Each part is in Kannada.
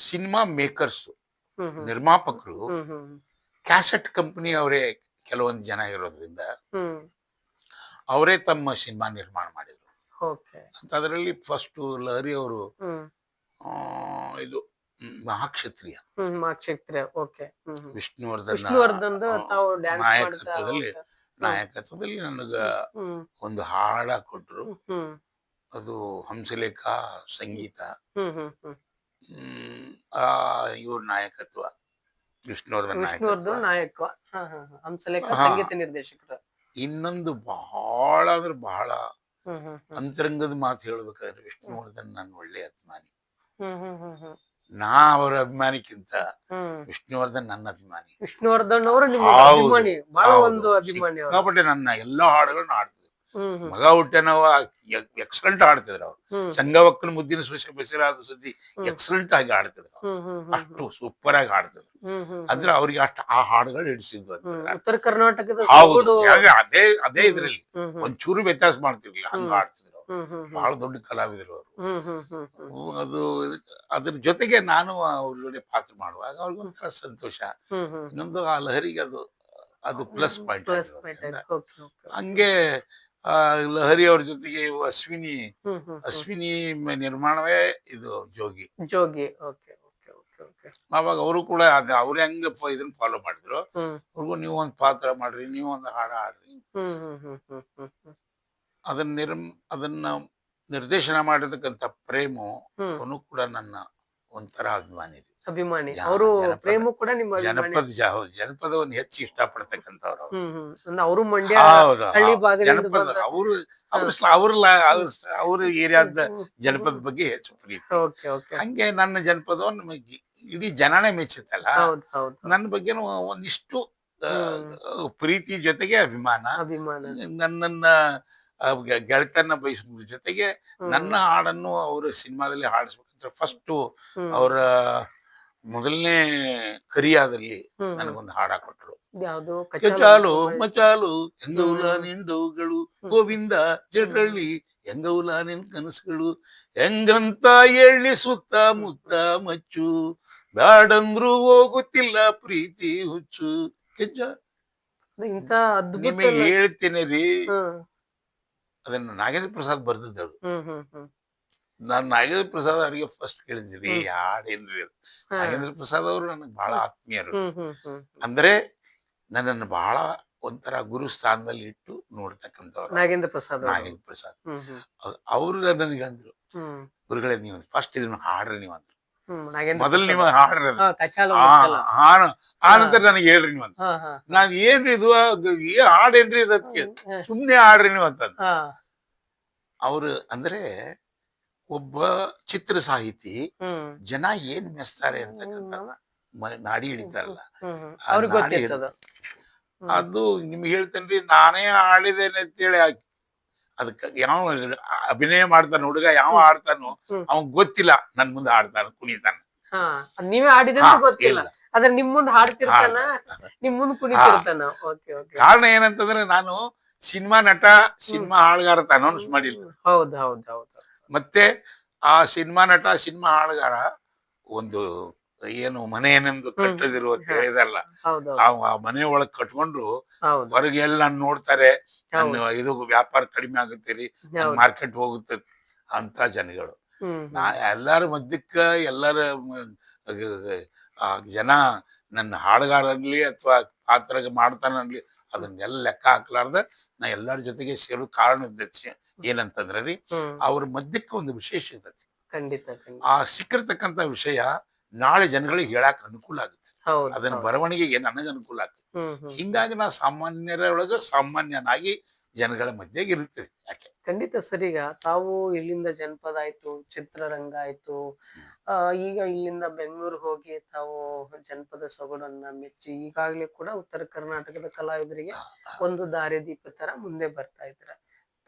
ಸಿನಿಮಾ ಮೇಕರ್ಸ್, ಹ್ಮ್ ಹ್ಮ್ ನಿರ್ಮಾಪಕರು ಹ್ಮ್ ಹ್ಮ್ ಕ್ಯಾಸೆಟ್ ಕಂಪನಿ ಅವರೇ ಕೆಲವೊಂದು ಜನ ಇರೋದ್ರಿಂದ ಹ್ಮ್ ಅವರೇ ತಮ್ಮ ಸಿನಿಮಾ ನಿರ್ಮಾಣ ಮಾಡಿದ್ರು. ಓಕೆ. ಅಂತ ಅದರಲ್ಲಿ ಫಸ್ಟ್ ಲಹರಿ ಅವರು ಹ್ಮ್ ಇದು ಮಹಾಕ್ಷತ್ರಿಯ ಮಾಕ್ಷೇತ್ರ. ಓಕೆ. ವಿಷ್ಣುವರ್ಧನ್ ವಿಷ್ಣುವರ್ಧನ್ ತಾವು ಡ್ಯಾನ್ಸ್ ಮಾಡ್ತಾ. ನಾಯಕತ್ವದಲ್ಲಿ ಓಕೆ. ನನಗ ಹ್ಮ್ ಒಂದು ಹಾಡ ಕೊಟ್ರು. ಹ್ಮ್ ಹ್ಮ್ ಅದು ಹಂಸಲೇಖ ಸಂಗೀತ, ಹ್ಮ್ ಹ್ಮ್ ಹ್ಮ್ ಹ್ಮ್ ಆ ಇವ್ರ ನಾಯಕತ್ವ, ವಿಷ್ಣುವರ್ಧನ್ ನಾಯಕತ್ವ. ವಿಷ್ಣುವರ್ಧನ್ ನಾಯಕ. ಹಂಸಲೇಖ ಹಾ, ಸಂಗೀತ ನಿರ್ದೇಶಕರು. ಇನ್ನೊಂದು ಬಹಳ ಅಂದ್ರೆ ಬಹಳ ಹ್ಮ್ ಹ್ಮ್ ಹ್ಮ್ ಅಂತರಂಗದ ಮಾತು ಹೇಳ್ಬೇಕಾದ್ರೆ ವಿಷ್ಣುವರ್ಧನ್ ನನ್ನ ಒಳ್ಳೆ ಅಭಿಮಾನಿ. ಹ್ಮ್ ಹ್ಮ್ ಹ್ಮ್ ಹ್ಮ್ ನಾ ಅವರ ಅಭಿಮಾನಿಕ್ಕಿಂತ ಹ್ಮ್ ವಿಷ್ಣುವರ್ಧನ್ ನನ್ನ ಅಭಿಮಾನಿ. ವಿಷ್ಣುವರ್ಧನ್ ಅವರು ನಿಮ್ಮ ಹೌದು, ಅಭಿಮಾನಿ, ಬಹಳ ಹೌದು, ಒಂದು ಅಭಿಮಾನಿ ಅವರು. ಸಿಕ್ಕಾಪಟ್ಟೆ ನನ್ನ ಎಲ್ಲಾ ಹಾಡುಗಳನ್ನ ಹಾಡ್ತಿದ್ರು. ಹ್ಮ್ ಹ್ಮ್ ಮಗ ಹುಟ್ಟೆನವ ಎಕ್ಸಲೆಂಟ್ ಹಾಡ್ತಿದ್ರು ಅವ್ರು. ಹ್ಮ್ ಸಂಗವಕ್ಕನ ಮುದ್ದಿನ ಸೊಸೆ ಬಸಿರಾದ ಸುದ್ದಿ ಹ್ಮ್ ಎಕ್ಸಲೆಂಟ್ ಆಗಿ ಹಾಡ್ತಿದ್ರು ಅವ್ರು. ಹ್ಮ್ ಹ್ಮ್ ಹ್ಮ್ ಅಷ್ಟು ಸೂಪರ್ ಆಗಿ ಹಾಡ್ತಿದ್ರು. ಹ್ಮ್ ಹ್ಮ್ ಅಂದ್ರೆ ಅವ್ರಿಗೆ ಅಷ್ಟು ಆ ಹಾಡುಗಳು ಹಿಡಿಸಿದ್ವು ಅಂತಂದ್ರೆ. ಉತ್ತರ ಕರ್ನಾಟಕದ ಹೌದು, ಸೊಗಡು. ಅದೇ ಇದ್ರಲ್ಲಿ ಹ್ಮ್ ಹ್ಮ್ ಒಂಚೂರು ವ್ಯತ್ಯಾಸ ಮಾಡ್ತಿರ್ಲಿಲ್ಲ, ಹಂಗ ಹಾಡ್ತಿದ್ರು ಅವ್ರು. ಹ್ಮ್ ಹ್ಮ್ ಬಹಳ ದೊಡ್ಡ ಕಲಾವಿದರು ಅವರು. ಹ್ಮ್ ಹ್ಮ್ ಹ್ಮ್ ಹ್ಮ್ ಅದು ಅದ್ರ ಜೊತೆಗೆ ನಾನು ಅವ್ರ ಪಾತ್ರ ಮಾಡುವಾಗ ಅವ್ರಿಗೊಂಥರ ಸಂತೋಷ. ಹ್ಮ್ ಹ್ಮ್ ಇನ್ನೊಂದು ಆ ಲಹರಿಗೆ ಅದು ಪ್ಲಸ್ ಪಾಯಿಂಟ್ ಪ್ಲಸ್ ಪಾಯಿಂಟ್ ಆಗಿರೋದ್ರಿಂದ. ಆಯ್ತು. Okay okay. ಹಂಗೆ ಆ ಲಹರಿ ಅವ್ರ ಜೊತೆಗೆ ಇವು ಹ್ಮ್ ಹ್ಮ್ ಹ್ಮ್ ಅಶ್ವಿನಿ ನಿರ್ಮಾಣವೇ ಇದು Jogi. Jogi. Okay okay okay okay. ಅವಾಗ ಅವರು ಕೂಡ ಅವ್ರು ಹೆಂಗ ಇದನ್ನ ಫಾಲೋ ಮಾಡಿದ್ರು, ಹ್ಮ್ ಅವ್ರಿಗೂ ನೀವು ಒಂದು ಪಾತ್ರ ಮಾಡ್ರಿ, ನೀವು ಒಂದು ಹಾಡ ಹಾಡ್ರಿ. ಹ್ಮ್ ಹ್ಮ್ ಹ್ಮ್ ಹ್ಮ್ ಹ್ಮ್ ಹ್ಮ್ ಅದನ್ನ ನಿರ್ದೇಶನ ಮಾಡಿರ್ತಕ್ಕಂಥ ಪ್ರೇಮು ಹ್ಮ್ ಅವನು ಕೂಡ ನನ್ನ ಒಂಥರ ಅಭಿಮಾನಿ. ಅಭಿಮಾನಿ ಅವರು. ಪ್ರೇಮು ಕೂಡ ನಿಮ್ಮ ಅಭಿಮಾನಿ. ಜನಪದವನ್ನು ಹೆಚ್ಚು ಇಷ್ಟಪಡ್ತಕ್ಕಂಥವ್ರು ಅವರು. ಅಂದ್ರೆ ಅವರು ಮಂಡ್ಯ ಹೌದು, ಹಳ್ಳಿ ಭಾಗದಿಂದ ಜನಪದ ಬಂದ. ಅವ್ರ ಏರಿಯಾದ ಜನಪದ ಬಗ್ಗೆ ಹೆಚ್ಚು ಪ್ರೀತಿ. Okay okay. ಹಂಗೆ ನನ್ನ ಜನಪದವನ್ನು ಇಡೀ ಜನನೇ ಮೆಚ್ಚುತ್ತಲ್ಲ, ಹೌದು ಹೌದು. ನನ್ನ ಬಗ್ಗೆನೂ ಒಂದಿಷ್ಟು ಪ್ರೀತಿ ಜೊತೆಗೆ ಅಭಿಮಾನ. ಅಭಿಮಾನ. ನನ್ನನ್ನ ಗೆಳೆತನ ಬಯಸುವ ಜೊತೆಗೆ ನನ್ನ ಹಾಡನ್ನು ಅವರು ಸಿನಿಮಾದಲ್ಲಿ ಹಾಡಿಸ್ಬೇಕಂತ ಫಸ್ಟ್ ಅವರ ಮೊದಲನೇ ಕರಿಯಾದಲ್ಲಿ ನನಗೊಂದು ಹಾಡ ಕೊಟ್ಟರು. ಯಾವ್ದು? ಕಚಾಲು ಮಚಾಲು ಹೆಂಗೌಲ ನಿಂಡವುಗಳು ಗೋವಿಂದ ಜಡ್ರಳ್ಳಿ ಹೆಂಗೌಲ ನಿನ್ ಕನಸುಗಳು ಹೆಂಗಂತ ಹೇಳಿ ಸುತ್ತ ಮುತ್ತ ಮಚ್ಚು ಬ್ಯಾಡಂದ್ರು ಹೋಗುತ್ತಿಲ್ಲ ಪ್ರೀತಿ ಹುಚ್ಚು. ಇಂತ ನಿಮಗೆ ಹೇಳ್ತೇನೆ ರೀ, ಅದನ್ನ ನಾಗೇಂದ್ರ ಪ್ರಸಾದ್ ಬರ್ದದ್ದು. ಅದು ನಾನು ನಾಗೇಂದ್ರ ಪ್ರಸಾದ್ ಅವರಿಗೆ ಫಸ್ಟ್ ಕೇಳಿದ್ರಿ ಹಾಡೇನ್ರಿ ಅದು. ನಾಗೇಂದ್ರ ಪ್ರಸಾದ್ ಅವರು ನನಗೆ ಬಹಳ ಆತ್ಮೀಯರು. ಅಂದ್ರೆ ನನ್ನನ್ನು ಬಹಳ ಒಂಥರ ಗುರು ಸ್ಥಾನದಲ್ಲಿ ಇಟ್ಟು ನೋಡ್ತಕ್ಕಂಥವ್ರು ನಾಗೇಂದ್ರ ಪ್ರಸಾದ್. ಅವರು ನನಗೆ ಅಂದ್ರು, ಗುರುಗಳೇ ನೀವು ಫಸ್ಟ್ ಇದನ್ನ ಹಾಡ್ರಿ ನೀವು ಅಂದ್ರು. ಮೊದಲು ನೀವು ಹಾಡ್ರಿ ಆನಂತರ ನನಗೆ ಹೇಳ್ರಿ ನೀವು ಅಂತ. ನಾನ್ ಏನ್ರಿ ಇದು ಹಾಡೇನ್ರಿ ಇದಕ್ಕೆ, ಸುಮ್ನೆ ಹಾಡ್ರಿ ನೀವು ಅಂತ. ಅವ್ರು ಅಂದ್ರೆ ಒಬ್ಬ ಚಿತ್ರ ಸಾಹಿತಿ ಜನ ಏನ್ ಮೆಚ್ತಾರೆ ಅಂತಕ್ಕಂಥ ನಾಡಿ ಹಿಡಿತಾರಲ್ಲ, ಅದು ನಿಮ್ಗೆ ಹೇಳ್ತೇನ್ರಿ. ನಾನೇ ಹಾಡಿದೇನೆ ಅಂತೇಳಿ ಅದಕ್ಕೆ ಯಾವ ಅಭಿನಯ ಮಾಡ್ತಾನ ಹುಡುಗ, ಯಾವ ಹಾಡ್ತಾನೋ ಅವನ್ ಗೊತ್ತಿಲ್ಲ ನನ್ ಮುಂದೆ ಹಾಡ್ತಾನ ಕುಣಿತಾನ. ನೀವೇ ಹಾಡಿದ ಗೊತ್ತಿಲ್ಲ, ಆದ್ರೆ ನಿಮ್ ಮುಂದೆ ಹಾಡ್ತಿರ್ತಾನ, ನಿಮ್ ಮುಂದೆ ಕುಣಿತಿರ್ತಾನ. ಕಾರಣ ಏನಂತಂದ್ರೆ ನಾನು ಸಿನಿಮಾ ನಟ, ಸಿನಿಮಾ ಹಾಡುಗಾರ ಅನೌನ್ಸ್ ಮಾಡಿಲ್ಲ. ಹೌದು ಹೌದು ಹೌದು. ಮತ್ತೆ ಆ ಸಿನಿಮಾ ನಟ, ಸಿನಿಮಾ ಹಾಡುಗಾರ ಒಂದು ಏನು ಮನೆಯನೆಂದು ಕಟ್ಟದಿರು ಅಂತ ಹೇಳಿದಲ್ಲ, ಆ ಮನೆ ಒಳಗ್ ಕಟ್ಕೊಂಡ್ರು ಹೊರಗೆ ಎಲ್ಲ ನಾನು ನೋಡ್ತಾರೆ, ನನ್ನ ಇದು ವ್ಯಾಪಾರ ಕಡಿಮೆ ಆಗುತ್ತೀರಿ, ಮಾರ್ಕೆಟ್ ಹೋಗುತ್ತೆ ಅಂತ ಜನಗಳು. ನಾ ಎಲ್ಲಾರ ಮಧ್ಯಕ್ಕ ಎಲ್ಲರ ಜನ ನನ್ನ ಹಾಡುಗಾರ ಅನ್ಲಿ ಅಥವಾ ಪಾತ್ರ ಮಾಡ್ತಾನನ್ಲಿ ಅದನ್ನೆಲ್ಲ ಲೆಕ್ಕ ಹಾಕ್ಲಾರ್ದ ನಾ ಎಲ್ಲಾರ ಜೊತೆಗೆ ಸೇರೋ ಕಾರಣ ಏನಂತಂದ್ರೆ ರೀ, ಅವ್ರ ಮಧ್ಯಕ್ಕೆ ಒಂದು ವಿಶೇಷ ಇರ್ತೈತಿ. ಆ ಸಿಕ್ಕಿರ್ತಕ್ಕಂಥ ವಿಷಯ ನಾಳೆ ಜನಗಳಿಗೆ ಹೇಳಕ್ ಅನುಕೂಲ ಆಗುತ್ತೆ. ಅದನ್ನ ಬರವಣಿಗೆಗೆ ನನಗೆ ಅನುಕೂಲ ಆಗ್ತದೆ. ಹಿಂಗಾಗಿ ನಾ ಸಾಮಾನ್ಯರೊಳಗ ಸಾಮಾನ್ಯನಾಗಿ ಜನಗಳ ಮಧ್ಯೆ ಇರ್ತದೆ. ಯಾಕೆ ಖಂಡಿತ ಸರ್. ಈಗ ತಾವು ಇಲ್ಲಿಂದ ಜನಪದ ಆಯ್ತು, ಚಿತ್ರರಂಗ ಆಯ್ತು, ಈಗ ಇಲ್ಲಿಂದ ಬೆಂಗಳೂರು ಹೋಗಿ ತಾವು ಜನಪದ ಸೊಗಡನ್ನ ಮೆಚ್ಚಿ ಈಗಾಗ್ಲೇ ಕೂಡ ಉತ್ತರ ಕರ್ನಾಟಕದ ಕಲಾವಿದರಿಗೆ ಒಂದು ದಾರಿದೀಪ ತರ ಮುಂದೆ ಬರ್ತಾ ಇದ್ರ.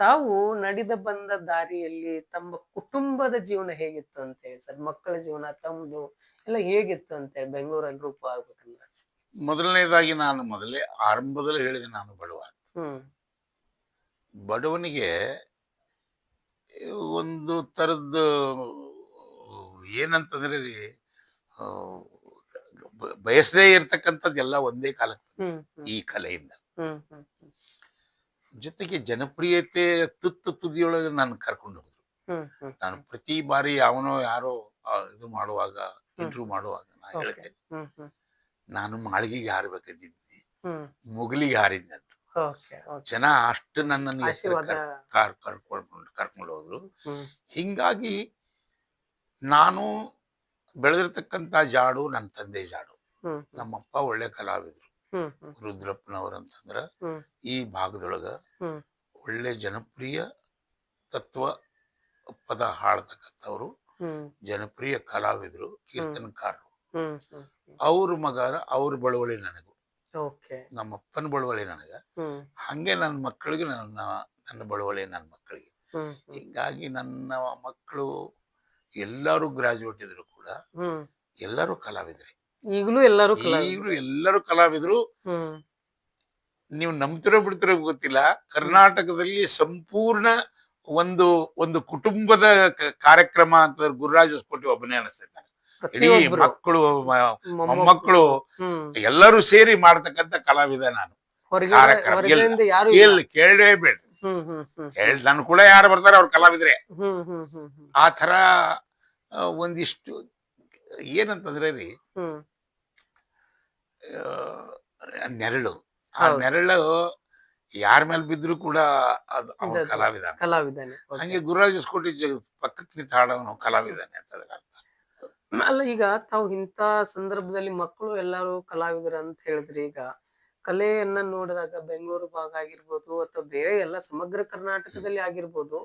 ತಾವು ನಡೆದ ಬಂದ ದಾರಿಯಲ್ಲಿ ತಮ್ಮ ಕುಟುಂಬದ ಜೀವನ ಹೇಗಿತ್ತು ಅಂತ ಹೇಳಿ ಸರ್? ಮಕ್ಕಳ ಜೀವನ ತಮ್ಮದು ಎಲ್ಲ ಹೇಗಿತ್ತು ಅಂತ ಹೇಳಿ ಬೆಂಗಳೂರಲ್ಲಿ ರೂಪ ಆಗ್ಬೇಕಂದ್ರೆ? ಮೊದಲನೇದಾಗಿ ನಾನು ಮೊದಲೇ ಆರಂಭದಲ್ಲಿ ಹೇಳಿದೆ, ನಾನು ಬಡವ. ಬಡವನಿಗೆ ಒಂದು ತರದ್ದು ಏನಂತಂದ್ರೆ ರೀ, ಆ, ಬಯಸದೇ ಇರ್ತಕ್ಕಂಥದ್ದೆಲ್ಲ ಒಂದೇ ಕಾಲ ಹ್ಮ್ ಹ್ಮ್ ಈ ಕಲೆಯಿಂದ. ಹ್ಮ್ ಹ್ಮ್ ಜೊತೆಗೆ ಜನಪ್ರಿಯತೆ ತುದಿಯೊಳಗೆ ನಾನು ಕರ್ಕೊಂಡು ಹೋದ್ರು. ಹ್ಮ್ ಹ್ಮ್ ನಾನು ಪ್ರತಿ ಬಾರಿ ಅವನೋ ಯಾರೋ ಇದು ಮಾಡುವಾಗ, ಹ್ಮ್ ಇಂಟರ್ವ್ಯೂ ಮಾಡುವಾಗ ನಾ ಓಕೆ ಹೇಳ್ತೇನೆ, ಹ್ಮ್ ಹ್ಮ್ ನಾನು ಮಾಳಿಗೆಗೆ ಹಾರಬೇಕಂತಿದ್ದೀನಿ, ಹ್ಮ್ ಮುಗಿಲಿಗೆ ಹಾರಿದ್ನಂತ. ಓಕೆ ಓಕೆ ಜನ ಅಷ್ಟು ನನ್ನನ್ನು ಎತ್ತರ ಆಶೀರ್ವಾದ. ಕರ್ಕೊಂಡು ಹೋದ್ರು. ಹ್ಮ್ ಹಿಂಗಾಗಿ ನಾನು ಬೆಳೆದಿರ್ತಕ್ಕಂಥ ಜಾಡು ನನ್ನ ತಂದೆ ಜಾಡು. ಹ್ಮ್ ನಮ್ಮಪ್ಪ ಒಳ್ಳೆ ಕಲಾವಿದರು, ಹ್ಮ್ ಹ್ಮ್ ರುದ್ರಪ್ಪನವ್ರು ಅಂತಂದ್ರ ಹ್ಮ್ ಈ ಭಾಗದೊಳಗ ಹ್ಮ್ ಒಳ್ಳೆ ಜನಪ್ರಿಯ ತತ್ವ ಪದ ಹಾಡ್ತಕ್ಕಂಥವ್ರು, ಹ್ಮ್ ಜನಪ್ರಿಯ ಕಲಾವಿದರು, ಕೀರ್ತನಕಾರರು. ಹ್ಮ್ ಹ್ಮ್ ಅವ್ರ ಮಗರ ಅವ್ರ ಬಳುವಳಿ ನನಗೂ, ಓಕೆ ನಮ್ಮಪ್ಪನ ಬಳುವಳಿ ನನಗ, ಹ್ಮ್ ಹಂಗೆ ನನ್ನ ಮಕ್ಕಳಿಗೆ ನನ್ನ ಬಳುವಳಿ ನನ್ನ ಮಕ್ಕಳಿಗೆ. ಹ್ಮ್ ಹ್ಮ್ ಹೀಗಾಗಿ ನನ್ನ ಮಕ್ಕಳು ಎಲ್ಲರೂ ಗ್ರಾಜುಯೇಟ್ ಇದ್ರು ಕೂಡ ಹ್ಮ್ ಎಲ್ಲರೂ ಕಲಾವಿದ್ರಿ. ಈಗಲೂ ಎಲ್ಲರೂ ಈಗಲೂ ಎಲ್ಲರೂ ಕಲಾವಿದರು. ಹ್ಮ್ ನೀವು ನಂಬ್ತಿರೋ ಬಿಡ್ತಿರೋ ಗೊತ್ತಿಲ್ಲ, ಕರ್ನಾಟಕದಲ್ಲಿ ಸಂಪೂರ್ಣ ಒಂದು ಒಂದು ಕುಟುಂಬದ ಕಾರ್ಯಕ್ರಮ ಅಂತ ಗುರುರಾಜ್ ಹೊಸಕೋಟೆ ಒಬ್ಬನೇ ಅನಿಸ್ತೈತೆ. ಇಡೀ ಪ್ರತಿಯೊಬ್ರು ಮಕ್ಕಳು ಮೊಮ್ಮಕ್ಕಳು ಹ್ಮ್ ಎಲ್ಲರೂ ಸೇರಿ ಮಾಡ್ತಕ್ಕಂಥ ಕಲಾವಿದ ನಾನು. ಕಾರ್ಯಕ್ರಮ ಹೊರಗಡೆಯಿಂದ ಯಾರು ಎಲ್ಲಿ ಕೇಳಲೇಬೇಡ, ಹ್ಮ್ ಹ್ಮ್ ಹ್ಮ್ ನನ್ ಕೂಡ ಯಾರು ಬರ್ತಾರೆ ಅವ್ರ ಕಲಾವಿದ್ರೆ. ಹ್ಮ್ ಹ್ಮ್ ಹ್ಮ್ ಹ್ಮ್ ಆ ತರ ಒಂದಿಷ್ಟು ಏನಂತಂದ್ರೆ ರೀ, ಹ್ಮ್ ನೆರಳು, ಆ ನೆರಳು ಯಾರ ಮೇಲೆ ಬಿದ್ರು ಕೂಡ ಅದು ಅವನ ಇದದು ಕಲಾವಿದ. ಕಲಾವಿದನೇ. ಹಂಗೆ ಗುರುರಾಜ್ ಹೊಸಕೋಟೆ ಪಕ್ಕಕ್ಕೆ ನಿಂತು ಹಾಡೋನು ಕಲಾವಿದಾನೆ ಅಂತ ಅದ್ರ ಅರ್ಥ. ಅಲ್ಲ ಈಗ ತಾವು ಇಂಥ ಸಂದರ್ಭದಲ್ಲಿ ಮಕ್ಕಳು ಎಲ್ಲರೂ ಕಲಾವಿದರು ಅಂತ ಹೇಳಿದ್ರಿ. ಈಗ ಕಲೆಯನ್ನ ನೋಡಿದಾಗ ಬೆಂಗಳೂರು ಭಾಗ ಆಗಿರ್ಬೋದು ಅಥವಾ ಬೇರೆ ಎಲ್ಲ ಸಮಗ್ರ ಕರ್ನಾಟಕದಲ್ಲಿ ಆಗಿರ್ಬೋದು,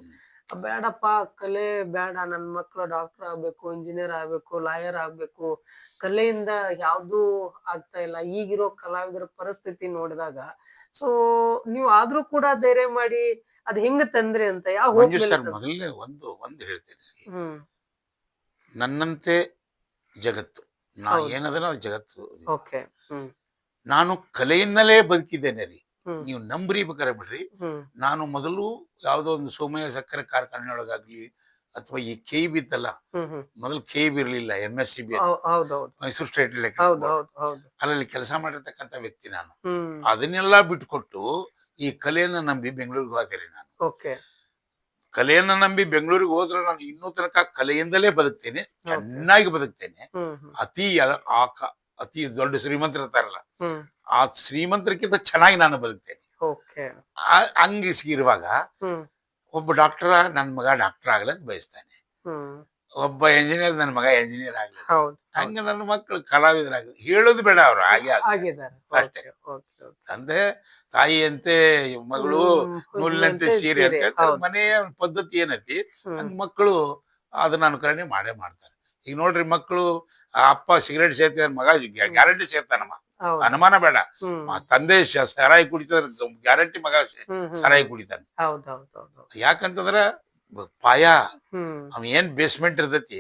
ಬೇಡಪ್ಪ ಕಲೆ ಬೇಡ, ನನ್ ಮಕ್ಳು ಡಾಕ್ಟರ್ ಆಗ್ಬೇಕು, ಇಂಜಿನಿಯರ್ ಆಗ್ಬೇಕು, ಲಾಯರ್ ಆಗ್ಬೇಕು, ಕಲೆಯಿಂದ ಯಾವ್ದು ಆಗ್ತಾ ಇಲ್ಲ ಈಗಿರೋ ಕಲಾವಿದರ ಪರಿಸ್ಥಿತಿ ನೋಡಿದಾಗ. ಸೊ ನೀವ್ ಆದ್ರೂ ಕೂಡ ಧೈರ್ಯ ಮಾಡಿ ಅದ್ ಹೆಂಗ ತಂದ್ರಿ ಅಂತ ಯಾವ ಮಂಜು ಸರ್, ಮೊದಲನೇ ಒಂದು ಹೇಳ್ತೀನಿ, ಹ್ಮ್ ನನ್ನಂತೆ ಜಗತ್ತು, ನಾ ಏನದನ ಅದು ಜಗತ್ತು. ಓಕೆ ಹ್ಮ್ ನಾನು ಕಲೆಯಿಂದಲೇ ಬದುಕಿದ್ದೇನೆ ರೀ. ಹ್ಮ್ ನೀವು ನಂಬ್ರಿ ಬೇಕಾರೆ ಬಿಡ್ರಿ, ಹ್ಮ್ ನಾನು ಮೊದಲು ಯಾವುದೋ ಒಂದು ಸೋಮಯ್ಯ ಸಕ್ಕರೆ ಕಾರ್ಖಾನೆಯೊಳಗಾಗ್ಲಿ ಅಥವಾ ಈ KEB ಇತ್ತಲ್ಲ, ಹ್ಮ್ ಹ್ಮ್ ಮೊದಲು KEB ಇರ್ಲಿಲ್ಲ, MSCB, ಹೌದೌದು ಮೈಸೂರು ಸ್ಟೇಟ್ ಹೌದು ಎಲೆಕ್ಟ್ರಿಕ್ ಬೋರ್ಡ್, ಹೌದು ಹೌದು ಅಲ್ಲಲ್ಲಿ ಕೆಲಸ ಮಾಡಿರ್ತಕ್ಕಂಥ ವ್ಯಕ್ತಿ ನಾನು. ಹ್ಮ್ ಅದನ್ನೆಲ್ಲ ಬಿಟ್ಕೊಟ್ಟು ಈ ಕಲೆಯನ್ನ ನಂಬಿ ಬೆಂಗಳೂರಿಗೆ ಹೋದಿರಿ ನಾನು. ಓಕೆ ಕಲೆಯನ್ನ ನಂಬಿ ಬೆಂಗಳೂರಿಗೆ ಹೋದ್ರೆ ನಾನು ಇನ್ನೂ ತನಕ ಕಲೆಯಿಂದಲೇ ಬದುಕ್ತೇನೆ, ಚೆನ್ನಾಗಿ ಬದುಕ್ತೇನೆ. ಹ್ಮ್ ಹ್ಮ್ ಅತಿ ಅತಿ ದೊಡ್ಡ ಶ್ರೀಮಂತರ ಇರ್ತಾರಲ್ಲ, ಹ್ಮ್ ಆ ಶ್ರೀಮಂತರಿಗಿಂತ ಚೆನ್ನಾಗಿ ನಾನು ಬದುಕ್ತೇನೆ. ಓಕೆ ಹಂಗಿರುವಾಗ ಹ್ಮ್ ಒಬ್ಬ ಡಾಕ್ಟರ್ ನನ್ ಮಗ ಡಾಕ್ಟರ್ ಆಗ್ಲಂತ ಬಯಸ್ತಾನೆ, ಹ್ಮ್ ಒಬ್ಬ ಎಂಜಿನಿಯರ್ ನನ್ ಮಗ ಎಂಜಿನಿಯರ್ ಆಗ್ಲಿ, ಹೌದು ಹಂಗ ನನ್ನ ಮಕ್ಕಳು ಕಲಾವಿದರಾಗ್ಲಿ, ಹೇಳೋದು ಬೇಡ, ಅವ್ರು ಹಾಗೆ ಆಗಿದ್ದಾರೆ. ಅಷ್ಟೇ. ತಂದೆ ತಾಯಿಯಂತೆ ಮಗಳು, ನೂಲಿನಂತೆ ಸೀರೆ ಅಂತ ಹೇಳ್ತಾರೆ. ಮನೆಯ ಪದ್ಧತಿ ಏನೈತಿ, ಹಂಗ ಮಕ್ಕಳು ಅದನ್ನ ಅನುಕರಣೆ ಮಾಡೇ ಮಾಡ್ತಾರೆ. ಈಗ ನೋಡ್ರಿ, ಮಕ್ಕಳು ಅಪ್ಪ ಸಿಗರೇಟ್ ಸೇರ್ತಾನ, ಮಗ ಗ್ಯಾರಂಟಿ ಸೇರ್ತಾನಮ್ಮ, ಅನುಮಾನ ಬೇಡ. ತಂದೆ ಸರಾಯಿ ಕುಡಿತಾರ, ಗ್ಯಾರಂಟಿ ಮಗ ಸರಾಯಿ ಕುಡಿತಾನೆ. ಯಾಕಂತಂದ್ರ ಪಾಯ ಅವ್ ಏನ್ ಬೇಸ್ಮೆಂಟ್ ಇರ್ತೈತಿ,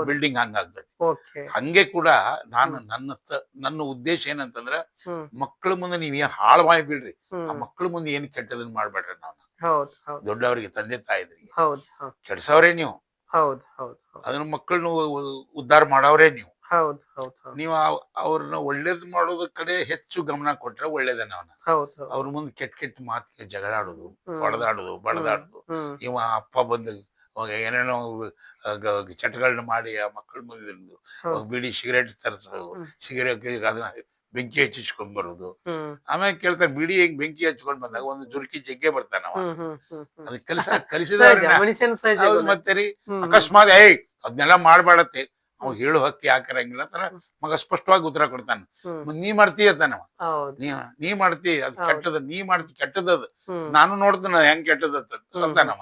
ಬಿಲ್ಡಿಂಗ್ ಹಂಗಾಗ್ತೈತಿ. ಹಂಗೆ ಕೂಡ ನಾನು ನನ್ನ ಉದ್ದೇಶ ಏನಂತಂದ್ರ, ಮಕ್ಕಳ ಮುಂದೆ ನೀವ್ ಏನ್ ಹಾಳು ಮಾಡಿ ಬಿಡ್ರಿ, ಆ ಮಕ್ಕಳ ಮುಂದೆ ಏನ್ ಕೆಟ್ಟದನ್ನ ಮಾಡ್ಬೇಡ್ರಿ. ನಾವು ದೊಡ್ಡವರಿಗೆ, ತಂದೆ ತಾಯಿದ್ರಿಗೆ ಕೆಡ್ಸವ್ರೇ ನೀವು, ಅದನ್ನ ಮಕ್ಕಳನ್ನ ಉದ್ಧಾರ ಮಾಡವ್ರೇ ನೀವು. ನೀವು ಅವ್ರನ್ನ ಒಳ್ಳೇದ್ ಮಾಡೋದ ಕಡೆ ಹೆಚ್ಚು ಗಮನ ಕೊಟ್ರೆ ಒಳ್ಳೇದನ್ನ. ಅವ್ರ ಮುಂದೆ ಕೆಟ್ಟ ಮಾತಿಗೆ ಜಗಳಾಡೋದು, ಹೊಡೆದಾಡೋದು, ಬಡದಾಡೋದು, ಇವ ಅಪ್ಪ ಬಂದು ಏನೇನೋ ಚಟಗಳನ್ನ ಮಾಡಿ ಆ ಮಕ್ಕಳ ಮುಂದೆ ಬಿಡಿ ಸಿಗರೇಟ್ ತರಿಸೋದು, ಸಿಗರೇಟ್ ಅದನ್ನ ಬೆಂಕಿ ಹಚ್ಚಿಸ್ಕೊಂಡ್ ಬರೋದು. ಆಮೇಲೆ ಕೇಳ್ತಾರೆ, ಬಿಡಿ ಹೆಂಗ್ ಬೆಂಕಿ ಹಚ್ಕೊಂಡ್ ಬಂದಾಗ ಒಂದು ಜುರ್ಕಿ ಜಗ್ಗೆ ಬರ್ತಾನವ. ಅದ್ ಕಲಿಸಿದ ಮತ್ತೆ ರೀ, ಅಕಸ್ಮಾತ್ ಅದನ್ನೆಲ್ಲ ಮಾಡ್ಬೇಡತ್ತೆ, ಅವ್ನು ಹೇಳು ಹಕ್ಕಿ ಹಾಕಿರಂಗಿಲ್ಲ ತರ ಮಗ ಸ್ಪಷ್ಟವಾಗಿ ಉತ್ತರ ಕೊಡ್ತಾನ. ನೀ ಮಾಡ್ತೀಯ ತಾನವ, ನೀ ಮಾಡ್ತಿ, ಅದ್ ಕೆಟ್ಟದ, ನೀ ಮಾಡ್ತಿ ಕೆಟ್ಟದದು, ನಾನು ನೋಡ್ತಾನ ಹೆಂಗ್ ಕೆಟ್ಟದತ್ತ ಅಂತಾನವ.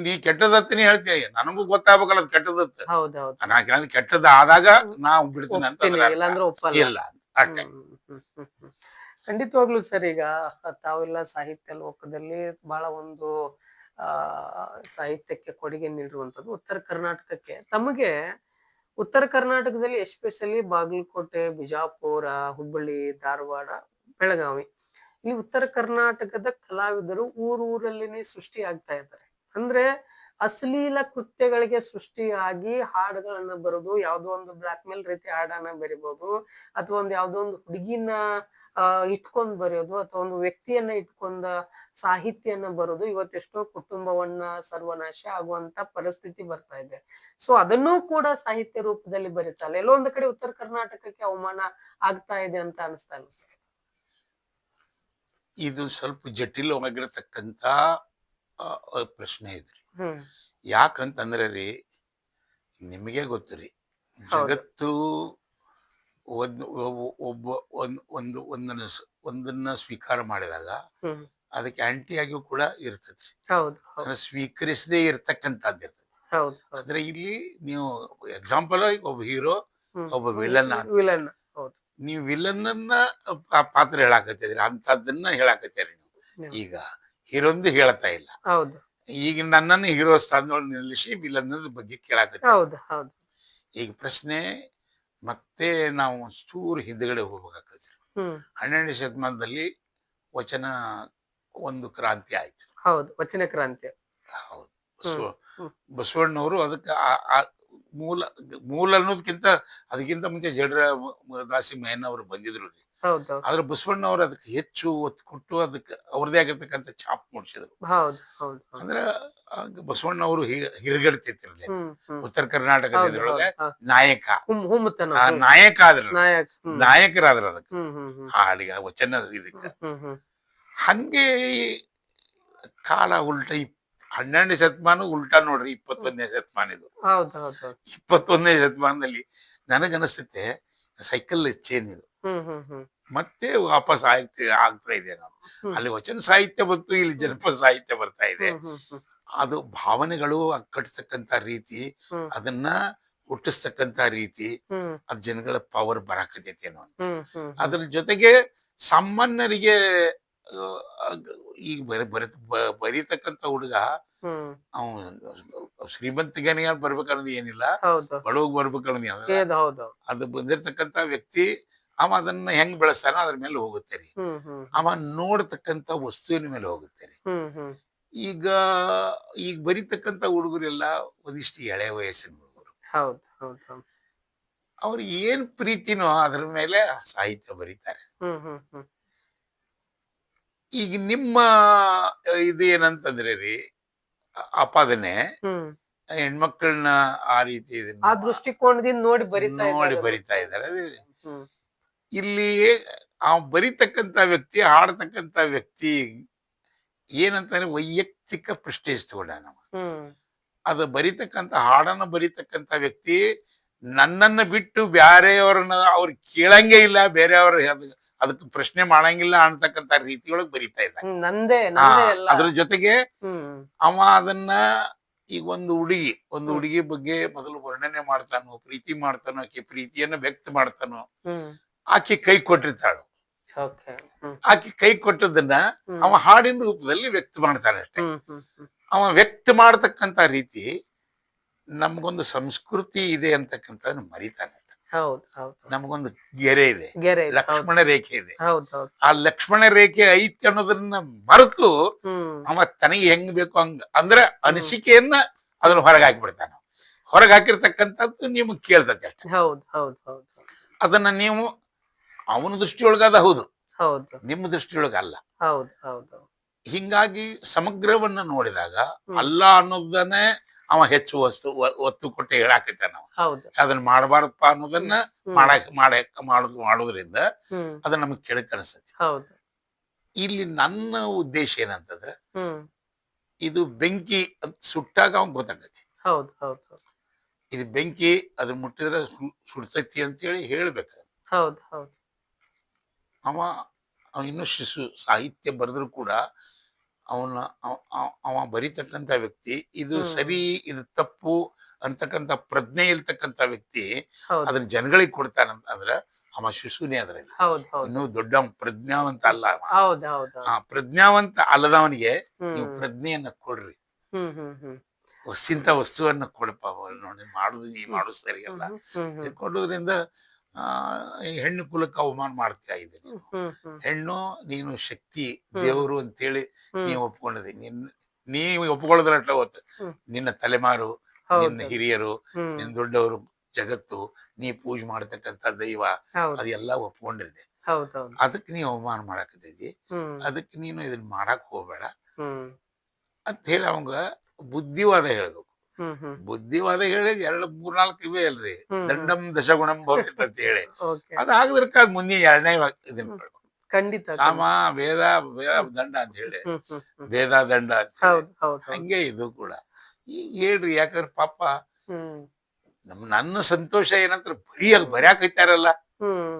ನೀ ಕೆಟ್ಟದತ್ತ ನೀ ಹೇಳ್ತೀಯ, ನನಗೂ ಗೊತ್ತಾಗ್ಬೇಕಲ್ಲ ಅದ್ ಕೆಟ್ಟದತ್ತ. ನಾನ್ ಕೆಟ್ಟದ ಆದಾಗ ನಾವು ಬಿಡ್ತೀನಿ ಅಂತ ಇಲ್ಲ ಅಷ್ಟೇ. ಖಂಡಿತವಾಗ್ಲು ಸರ್, ಈಗ ತಾವೆಲ್ಲ ಸಾಹಿತ್ಯ ಲೋಕದಲ್ಲಿ ಬಹಳ ಒಂದು ಸಾಹಿತ್ಯಕ್ಕೆ ಕೊಡುಗೆ ನೀಡಿರುವಂತದ್ದು ಉತ್ತರ ಕರ್ನಾಟಕಕ್ಕೆ. ತಮಗೆ ಉತ್ತರ ಕರ್ನಾಟಕದಲ್ಲಿ ಎಸ್ಪೆಷಲಿ ಬಾಗಲಕೋಟೆ, ಬಿಜಾಪುರ, ಹುಬ್ಬಳ್ಳಿ, ಧಾರವಾಡ, ಬೆಳಗಾವಿ, ಈ ಉತ್ತರ ಕರ್ನಾಟಕದ ಕಲಾವಿದರು ಊರೂರಲ್ಲಿನೇ ಸೃಷ್ಟಿ ಆಗ್ತಾ ಇದ್ದಾರೆ. ಅಂದ್ರೆ ಅಶ್ಲೀಲ ಕೃತ್ಯಗಳಿಗೆ ಸೃಷ್ಟಿಯಾಗಿ ಹಾಡುಗಳನ್ನ ಬರೋದು, ಯಾವ್ದೋ ಒಂದು ಬ್ಲಾಕ್ ಮೇಲ್ ರೀತಿ ಹಾಡನ್ನ ಬರಿಬಹುದು, ಅಥವಾ ಒಂದ್ ಯಾವ್ದೋ ಒಂದು ಹುಡುಗಿನ ಇಟ್ಕೊಂಡ್ ಬರೆಯೋದು, ಅಥವಾ ಒಂದು ವ್ಯಕ್ತಿಯನ್ನ ಇಟ್ಕೊಂಡ ಸಾಹಿತ್ಯನ ಬರೋದು ಇವತ್ತೆಷ್ಟೋ ಕುಟುಂಬವನ್ನ ಸರ್ವನಾಶ ಆಗುವಂತ ಪರಿಸ್ಥಿತಿ ಬರ್ತಾ ಇದೆ. ಸೊ ಅದನ್ನೂ ಕೂಡ ಸಾಹಿತ್ಯ ರೂಪದಲ್ಲಿ ಬರೀತಾರೆ. ಎಲ್ಲೋ ಒಂದು ಕಡೆ ಉತ್ತರ ಕರ್ನಾಟಕಕ್ಕೆ ಅವಮಾನ ಆಗ್ತಾ ಇದೆ ಅಂತ ಅನಿಸ್ತಾ ಇಲ್ಲ ಸರ್? ಇದು ಸ್ವಲ್ಪ ಜಟಿಲವಾಗಿರತಕ್ಕಂತ ಪ್ರಶ್ನೆ ಇದ್ರಿ. ಹ್ಮ್. ಯಾಕಂತಂದ್ರೆ ರೀ, ನಿಮಗೆ ಗೊತ್ತು ರೀ, ಹೌದು. ಜಗತ್ತು ಒಂದು ಒಬ್ಬ ಒಂದು ಒಂದನ್ನ ಸ್ವೀಕಾರ ಮಾಡಿದಾಗ ಹ್ಮ್. ಅದಕ್ಕೆ ಆಂಟಿಯಾಗಿಯೂ ಕೂಡ ಇರ್ತೈತ್ರಿ. ಹೌದು ಹೌದು ಅದನ್ನ ಸ್ವೀಕರಿಸದೇ ಇರ್ತಕ್ಕಂಥದ್ದು ಇರ್ತದೆ. ಹೌದು ಹೌದು. ಆದ್ರೆ ಇಲ್ಲಿ ನೀವು ಎಕ್ಸಾಂಪಲ್ ಆಗಿ ಒಬ್ಬ ಹೀರೋ, ಹ್ಮ್. ಒಬ್ಬ ವಿಲನ್ ಅಂತ, ವಿಲನ್. ಹೌದು. ನೀವು ವಿಲನ್ ಅನ್ನ ಪಾತ್ರ ಹೇಳಾಕತ್ತಿದ್ರಿ, ಅಂತದನ್ನ ಹೇಳಾಕತ್ತೀರಿ ನೀವು. ಹ್ಮ್. ಈಗ ಹೀರೋಂದು ಹೇಳ್ತಾ ಇಲ್ಲ, ಹೌದು ಈಗ ನನ್ನನ್ನು ಹೀರೋ ಸ್ಥಾನದೊಳಗೆ ನಿಲ್ಲಿಸಿ ವಿಲನ್ ಬಗ್ಗೆ ಕೇಳಾಕತ್ತೀರಿ. ಹೌದು ಹೌದು. ಈಗ ಪ್ರಶ್ನೆ ಮತ್ತೆ ನಾವು ಚೂರು ಹಿಂದ್ಗಡೆ ಹೋಗ್ಬೇಕಾಗ್ತದೆ. ಹ್ಮ್. 12ನೇ ಶತಮಾನದಲ್ಲಿ ವಚನ ಒಂದು ಕ್ರಾಂತಿ ಆಯ್ತು. ಹೌದು, ವಚನ ಕ್ರಾಂತಿ. ಹೌದು. ಹ್ಮ್. ಹ್ಮ್. ಬಸವಣ್ಣವರು ಅದಕ್ಕೆ ಮೂಲ ಮೂಲ ಅನ್ನೋದಕ್ಕಿಂತ ಅದಕ್ಕಿಂತ ಮುಂಚೆ ಜಡರ ದಾಸಿ ಮಯನವರು ಬಂದಿದ್ರು ರೀ. ಹೌದು ಆದ್ರೆ ಬಸವಣ್ಣವ್ರು ಅದಕ್ಕೆ ಹೆಚ್ಚು ಒತ್ತು ಕೊಟ್ಟು ಅದಕ್ಕೆ ಅವ್ರದೇ ಆಗಿರ್ತಕ್ಕಂಥ ಛಾಪ್ ಮೂಡಿಸಿದ್ರು. ಹೌದು ಹೌದು ಹೌದು. ಅಂದ್ರೆ ಬಸವಣ್ಣವರು ಹಿರಿಗಡ್ತಿರ್ಲಿ ಹ್ಮ್. ಹ್ಮ್. ಉತ್ತರ ಕರ್ನಾಟಕದ ಹೌದು ಇದ್ರೊಳಗೆ ಹೌದು. ನಾಯಕ, ಹುಮ್ಮತನ. ಆ ನಾಯಕ ಆದ್ರ ನಾಯಕ್. ಹ್ಮ್. ನಾಯಕರಾದ್ರ ಅದಕ್ಕೆ ಹ್ಮ್. ಹ್ಮ್. ಹ್ಮ್. ಹಾಡಿಗ ವಚನ ಇದಕ್ಕೆ. ಹ್ಮ್. ಹ್ಮ್. ಹಂಗೆ ಕಾಲ ಉಲ್ಟ 12ನೇ ಶತಮಾನ ಉಲ್ಟಾ ನೋಡ್ರಿ, 21ನೇ ಶತಮಾನ ಇದು. ಹೌದು ಹೌದು ಹೌದು. 21ನೇ ಶತಮಾನದಲ್ಲಿ ನನಗನ್ನಿಸುತ್ತೆ ಸೈಕಲ್ ಚೇನ್ ಇದು ಹ್ಮ್. ಹ್ಮ್. ಹ್ಮ್. ಮತ್ತೆ ವಾಪಸ್ ಆಗ್ತಾ ಇದೆ. ನಾವು ಹ್ಮ್. ಅಲ್ಲಿ ವಚನ ಸಾಹಿತ್ಯ ಬಂತು, ಇಲ್ಲಿ ಜನಪದ ಸಾಹಿತ್ಯ ಬರ್ತಾ ಇದೆ. ಹ್ಮ್. ಹ್ಮ್. ಹ್ಮ್. ಅದು ಭಾವನೆಗಳು ಕಟ್ಟಿಸ್ತಕ್ಕಂತ ರೀತಿ, ಹ್ಮ್. ಅದನ್ನ ಹುಟ್ಟಿಸ್ತಕ್ಕಂತ ರೀತಿ, ಹ್ಮ್. ಅದ್ ಜನಗಳ ಪವರ್ ಬರಾಕತೈತಿ ಅನ್ನೋ. ಹ್ಮ್. ಹ್ಮ್. ಅದ್ರ ಜೊತೆಗೆ ಸಾಮಾನ್ಯರಿಗೆ ಈಗ ಬರೀತಕ್ಕಂತ ಹುಡುಗ ಹ್ಮ್. ಅವ್ನು ಶ್ರೀಮಂತಿಗನಿಗೆ ಬರ್ಬೇಕನ್ನೋದು ಏನಿಲ್ಲ, ಹೌದು ಬಡವಗ್ ಬರ್ಬೇಕನ್ನೋದು ಏನಿಲ್ಲ. ಹೌದು ಹೌದು. ಅದು ಬಂದಿರ್ತಕ್ಕಂತ ವ್ಯಕ್ತಿ ಅವ ಅದನ್ನ ಹೆಂಗ್ ಬೆಳೆಸ್ತಾನೋ ಅದ್ರ ಮೇಲೆ ಹೋಗುತ್ತೆ ರೀ. ಹ್ಮ್. ಹ್ಮ್. ಅವ ನೋಡ್ತಕ್ಕಂತ ವಸ್ತುವಿನ ಮೇಲೆ ಹೋಗುತ್ತೆ ರೀ. ಹ್ಮ್. ಹ್ಮ್. ಈಗ ಈಗ ಬರೀತಕ್ಕಂತ ಹುಡುಗರೆಲ್ಲ ಒಂದಿಷ್ಟು ಎಳೆ ವಯಸ್ಸಿನ ಹುಡುಗರು. ಹೌದು ಹೌದು ಹೌದು. ಅವ್ರು ಏನ್ ಪ್ರೀತಿನೋ ಅದ್ರ ಮೇಲೆ ಸಾಹಿತ್ಯ ಬರೀತಾರೆ. ಹ್ಮ್. ಹ್ಮ್. ಹ್ಮ್. ಈಗ ನಿಮ್ಮ ಇದು ಏನಂತಂದ್ರೆ ರೀ, ಆಪಾದನೆ ಹ್ಮ್. ಹೆಣ್ಮಕ್ಳನ್ನ ಆ ರೀತಿ ಇದನ್ನ ಆ ದೃಷ್ಟಿಕೋನದಿಂದ ನೋಡಿ ಬರಿತಾ ನೋಡಿ ಇದ್ದಾರೆ. ಬರಿತಾ ಇದ್ದಾರೆ. ಹ್ಮ್. ಇಲ್ಲಿ ಆ ಬರಿತಕ್ಕಂತ ವ್ಯಕ್ತಿ, ಹಾಡತಕ್ಕಂತ ವ್ಯಕ್ತಿ ಏನಂತಾನೆ ವೈಯಕ್ತಿಕ ಪ್ರೆಸ್ಟೀಜ್ ತಗೊಂಡ ನಾವು. ಹ್ಮ್. ಅದು ಬರಿತಕ್ಕಂತ ಹಾಡನ್ನ ಬರಿತಕ್ಕಂತ ವ್ಯಕ್ತಿ ನನ್ನನ್ನ ಬಿಟ್ಟು ಬ್ಯಾರೆಯವ್ರನ್ನ ಅವ್ರು ಕೇಳಂಗೇ ಇಲ್ಲ, ಬೇರೆಯವ್ರ ಅದಕ್ಕೆ ಪ್ರಶ್ನೆ ಮಾಡಂಗಿಲ್ಲ ಅಂತಕ್ಕಂತ ರೀತಿಯೊಳಗೆ ಬರಿತಾ ಇದ್ದ. ನಂದೇ ನಂದೇ ಎಲ್ಲ. ಅದ್ರ ಜೊತೆಗೆ ಹ್ಮ್. ಅವ ಅದನ್ನ ಈಗ ಒಂದು ಹುಡುಗಿ ಬಗ್ಗೆ ಮೊದಲು ವರ್ಣನೆ ಮಾಡ್ತಾನೋ, ಪ್ರೀತಿ ಮಾಡ್ತಾನೋ, ಆಕೆ ಪ್ರೀತಿಯನ್ನ ವ್ಯಕ್ತ ಮಾಡ್ತಾನೋ, ಹ್ಮ್. ಆಕೆ ಕೈ ಕೊಟ್ಟಿರ್ತಾಳು. ಓಕೆ. ಹ್ಮ್. ಆಕೆ ಕೈ ಕೊಟ್ಟದನ್ನ ಹ್ಮ್. ಅವ ಹಾಡಿನ ರೂಪದಲ್ಲಿ ವ್ಯಕ್ತ ಮಾಡ್ತಾನೆ ಅಷ್ಟೇ. ಹ್ಮ್. ಹ್ಮ್. ಹ್ಮ್. ಅವ ವ್ಯಕ್ತ ಮಾಡತಕ್ಕಂತ ರೀತಿ ನಮ್ಗೊಂದು ಸಂಸ್ಕೃತಿ ಇದೆ ಅಂತಕ್ಕಂಥದ್ದನ್ನ ಮರಿತಾನೆ. ಹೌದು ಹೌದು. ನಮಗೊಂದು ಗೆರೆ ಇದೆ, ಗೆರೆ ಇದೆ. ಹೌದು ಲಕ್ಷ್ಮಣ ರೇಖೆ ಇದೆ. ಹೌದು ಹೌದು. ಆ ಲಕ್ಷ್ಮಣ ರೇಖೆ ಐತಿ ಅನ್ನೋದನ್ನ ಮರೆತು ಹ್ಮ್. ಅವ ತನಗೆ ಹೆಂಗ್ ಬೇಕು ಹಂಗ ಅಂದ್ರೆ ಅನಿಸಿಕೆಯನ್ನ ಅದನ್ನ ಹೊರಗೆ ಹಾಕಿಬಿಡ್ತಾನ. ಹೊರಗೆ ಹಾಕಿರ್ತಕ್ಕಂಥದ್ದು ನಿಮಗೆ ಕೇಳ್ತೈತೆ ಅಷ್ಟೇ. ಹೌದು ಹೌದು ಹೌದು. ಅದನ್ನ ನೀವು ಅವನ ದೃಷ್ಟಿಯೊಳಗದ ಹೌದು, ಹೌದು ನಿಮ್ಮ ದೃಷ್ಟಿಯೊಳಗಲ್ಲ. ಹೌದು ಹೌದು. ಹಿಂಗಾಗಿ ಸಮಗ್ರವನ್ನ ನೋಡಿದಾಗ ಹ್ಮ್. ಅಲ್ಲ ಅನ್ನೋದನ್ನೇ ಅವ ಹೆಚ್ಚು ಒತ್ತು ಕೊಟ್ಟು ಹೇಳಾಕೈತಾನ. ಹೌದು. ಅದನ್ನ ಮಾಡಬಾರದಪ್ಪ ಅನ್ನೋದನ್ನ ಮಾಡೋದ್ರಿಂದ ಹ್ಮ್. ಅದು ನಮಗ್ ಕೆಳಕ್ ಅನಿಸ್ತೈತಿ. ಹೌದು. ಇಲ್ಲಿ ನನ್ನ ಉದ್ದೇಶ ಏನಂತಂದ್ರೆ, ಹ್ಮ್. ಇದು ಬೆಂಕಿ ಅಂತ ಸುಟ್ಟಾಗ ಅವ್ನ್ ಗೊತ್ತಾಗತಿ, ಹೌದು ಹೌದು ಹೌದು. ಇದು ಬೆಂಕಿ, ಅದು ಮುಟ್ಟಿದ್ರೆ ಸುಡ್ತೈತಿ ಅಂತೇಳಿ ಹೇಳ್ಬೇಕು. ಹೌದು ಹೌದು. ಅವ ಇನ್ನೂ ಶಿಶು ಸಾಹಿತ್ಯ ಬರೆದ್ರು ಕೂಡ ಅವ ಬರೀತಕ್ಕಂತ ವ್ಯಕ್ತಿ ಇದು ಹ್ಮ್. ಸರಿ ಇದು ತಪ್ಪು ಅಂತಕ್ಕಂತ ಪ್ರಜ್ಞೆ ಇರ್ತಕ್ಕಂತ ವ್ಯಕ್ತಿ ಹೌದು ಅದನ್ನ ಜನಗಳಿಗೆ ಕೊಡ್ತಾನಂತ ಅಂದ್ರೆ ಅವ ಶಿಶುನೇ ಅದ್ರಲ್ಲಿ. ಹೌದು ಹೌದು. ಇನ್ನೂ ದೊಡ್ಡ ಪ್ರಜ್ಞಾವಂತ ಅಲ್ಲ ಅವ. ಹೌದು ಹೌದು ಹೌದು. ಆ ಪ್ರಜ್ಞಾವಂತ ಅಲ್ಲದವನಿಗೆ ನೀವು ಹ್ಮ್. ಪ್ರಜ್ಞೆಯನ್ನ ಕೊಡ್ರಿ, ಹ್ಮ್. ಹ್ಮ್. ಹ್ಮ್. ಇಂಥ ವಸ್ತುವನ್ನ ಕೊಡಪ್ಪ, ನೋಡಿ ಮಾಡುದು ನೀ ಮಾಡುದು ಸರಿಯಲ್ಲ. ಹ್ಮ್. ಹ್ಮ್. ಇದು ಕೊಡೋದ್ರಿಂದ ಈ ಹೆಣ್ಣು ಕುಲಕ್ಕೆ ಅವಮಾನ ಮಾಡ್ತಾ ಇದ್ದೀನಿ. ಹ್ಮ್. ಹ್ಮ್. ಹೆಣ್ಣು ನೀನು ಶಕ್ತಿ, ಹ್ಮ್. ದೇವರು ಅಂತೇಳಿ ಹ್ಮ್. ನೀವು ಒಪ್ಕೊಂಡಿದಿ. ನೀವು ಒಪ್ಕೊಳ್ಳೋದ್ರಟ್ಟ ಹೊತ್ತು ಹ್ಮ್. ನಿನ್ನ ತಲೆಮಾರು, ನಿನ್ನ ಹೌದು. ಹಿರಿಯರು, ಹ್ಮ್. ನಿನ್ನ ದೊಡ್ಡವರು, ಜಗತ್ತು, ನೀ ಪೂಜೆ ಮಾಡತಕ್ಕಂಥ ದೈವ ಹೌದು. ಅದೆಲ್ಲ ಒಪ್ಕೊಂಡಿದೆ. ಹೌದೌದು. ಅದಕ್ಕೆ ನೀವು ಅವಮಾನ ಮಾಡಕತ್ತಿದ್ದಿ, ಹ್ಮ್. ಅದಕ್ಕೆ ನೀನು ಇದನ್ನ ಮಾಡಕ್ ಹೋಗ್ಬೇಡ ಹ್ಮ್. ಅಂತ ಹೇಳಿ ಅವಂಗ ಬುದ್ಧಿವಾದ ಹೇಳ್ಬೇಕು. ಹ್ಮ್. ಹ್ಮ್. ಬುದ್ಧಿವಾದ ಹೇಳಿ 2, 3, 4 ಇವೆ ಅಲ್ರಿ. ಹ್ಮ್. ದಂಡಂ ದಶಗುಣಂ ಭವೇತ್ ಅಂತ ಹೇಳಿ ಓಕೆ. ಅದಾಗದ್ರಕ್ಕ ಮುಂದೆ 2ನೇ ಇದನ್ನ ಹ್ಮ್. ಹೇಳ್ಬೇಕು. ಖಂಡಿತ. ಸಾಮ ವೇದ ವೇದ ಹ್ಮ್. ದಂಡ ಅಂತ ಹೇಳಿ ಹ್ಮ್. ಹ್ಮ್. ಹ್ಮ್. ವೇದ ದಂಡ ಅಂತ ಹೇಳಿ ಹೌದು. ಹೌದು. ಹೌದು. ಹಂಗೆ ಇದು ಕೂಡ ಈಗ ಹೇಳ್ರಿ. ಯಾಕಂದ್ರೆ ಪಾಪ ಹ್ಮ್. ನನ್ನ ಸಂತೋಷ ಏನಂದ್ರೆ ಬರೀ ಬರ್ಯಾಕೈತಾರಲ್ಲ ಹ್ಮ್.